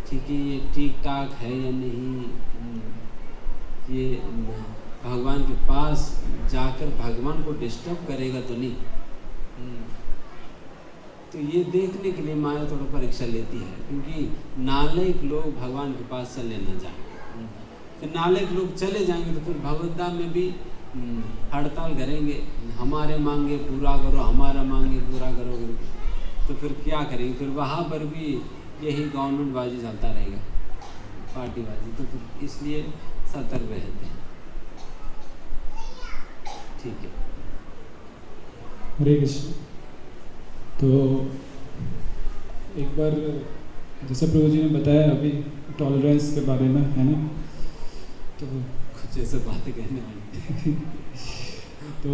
[SPEAKER 1] ठीक है ये ठीक ठाक है या नहीं, ये भगवान के पास जाकर भगवान को डिस्टर्ब करेगा तो नहीं। तो ये देखने के लिए माया थोड़ा परीक्षा लेती है, क्योंकि नालायक लोग भगवान के पास चले न जाएं। फिर नालायक लोग चले जाएंगे तो फिर भगवत धाम में भी हड़ताल करेंगे, हमारे मांगे पूरा करो, हमारा मांगे पूरा करोगे, तो फिर क्या करेंगे? फिर वहाँ पर भी यही गवर्नमेंट बाजी चलता रहेगा, पार्टीबाजी। तो फिर इसलिए सतर्क रहते हैं। ठीक है,
[SPEAKER 2] हरे कृष्ण। तो एक बार जैसे प्रभु जी ने बताया अभी टॉलरेंस के बारे में, है ना, तो
[SPEAKER 1] कुछ ऐसे बातें कहने वाली
[SPEAKER 2] तो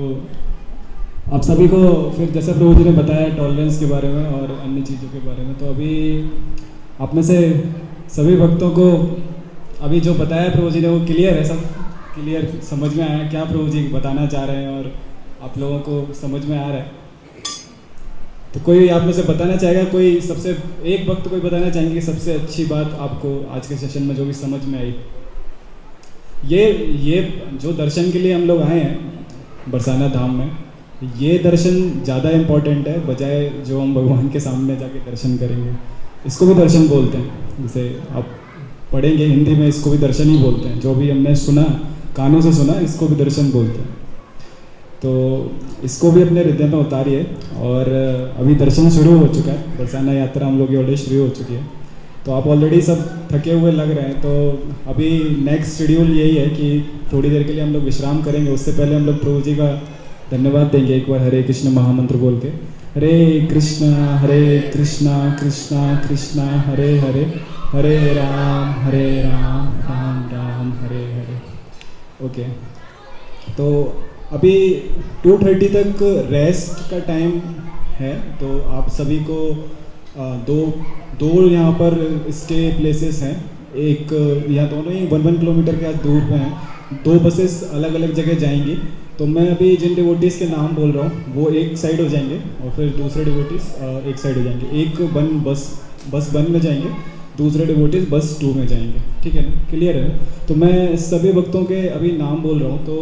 [SPEAKER 2] आप सभी को फिर जैसे प्रभु जी ने बताया टॉलरेंस के बारे में और अन्य चीज़ों के बारे में, तो अभी आप में से सभी भक्तों को अभी जो बताया प्रभु जी ने वो क्लियर है, सब क्लियर समझ में आया क्या प्रभु जी बताना चाह रहे हैं और आप लोगों को समझ में आ रहा है? तो कोई आप में से बताना चाहेगा, कोई सबसे एक वक्त कोई बताना चाहेंगे कि सबसे अच्छी बात आपको आज के सेशन में जो भी समझ में आई? ये जो दर्शन के लिए हम लोग आए हैं बरसाना धाम में, ये दर्शन ज़्यादा इम्पोर्टेंट है बजाय जो हम भगवान के सामने जाके दर्शन करेंगे। इसको भी दर्शन बोलते हैं, जैसे आप पढ़ेंगे हिंदी में इसको भी दर्शन ही बोलते हैं। जो भी हमने सुना, कानों से सुना, इसको भी दर्शन बोलते हैं। तो इसको भी अपने हृदय में उतारिए। और अभी दर्शन शुरू हो चुका है, बरसाना यात्रा हम लोग की ऑलरेडी शुरू हो चुकी है। तो आप ऑलरेडी सब थके हुए लग रहे हैं, तो अभी नेक्स्ट शेड्यूल यही है कि थोड़ी देर के लिए हम लोग विश्राम करेंगे। उससे पहले हम लोग प्रभु जी का धन्यवाद देंगे एक बार हरे कृष्ण महामंत्र बोल के। हरे कृष्णा कृष्णा कृष्णा हरे हरे, हरे राम राम राम हरे हरे। ओके, तो अभी 2:30 तक रेस्ट का टाइम है। तो आप सभी को दो यहाँ पर स्टे प्लेसेस हैं। एक यहाँ दोनों ही 1 किलोमीटर के दूर पे हैं। 2 बसेस अलग अलग जगह जाएंगी। तो मैं अभी जिन डिवोटीज़ के नाम बोल रहा हूँ वो एक साइड हो जाएंगे और फिर दूसरे डिवोटीज़ एक साइड हो जाएंगे। एक बस 1 में जाएंगे, दूसरे डिवोटीज़ बस 2 में जाएंगे। ठीक है ना, क्लियर है? तो मैं सभी भक्तों के अभी नाम बोल रहा हूँ। तो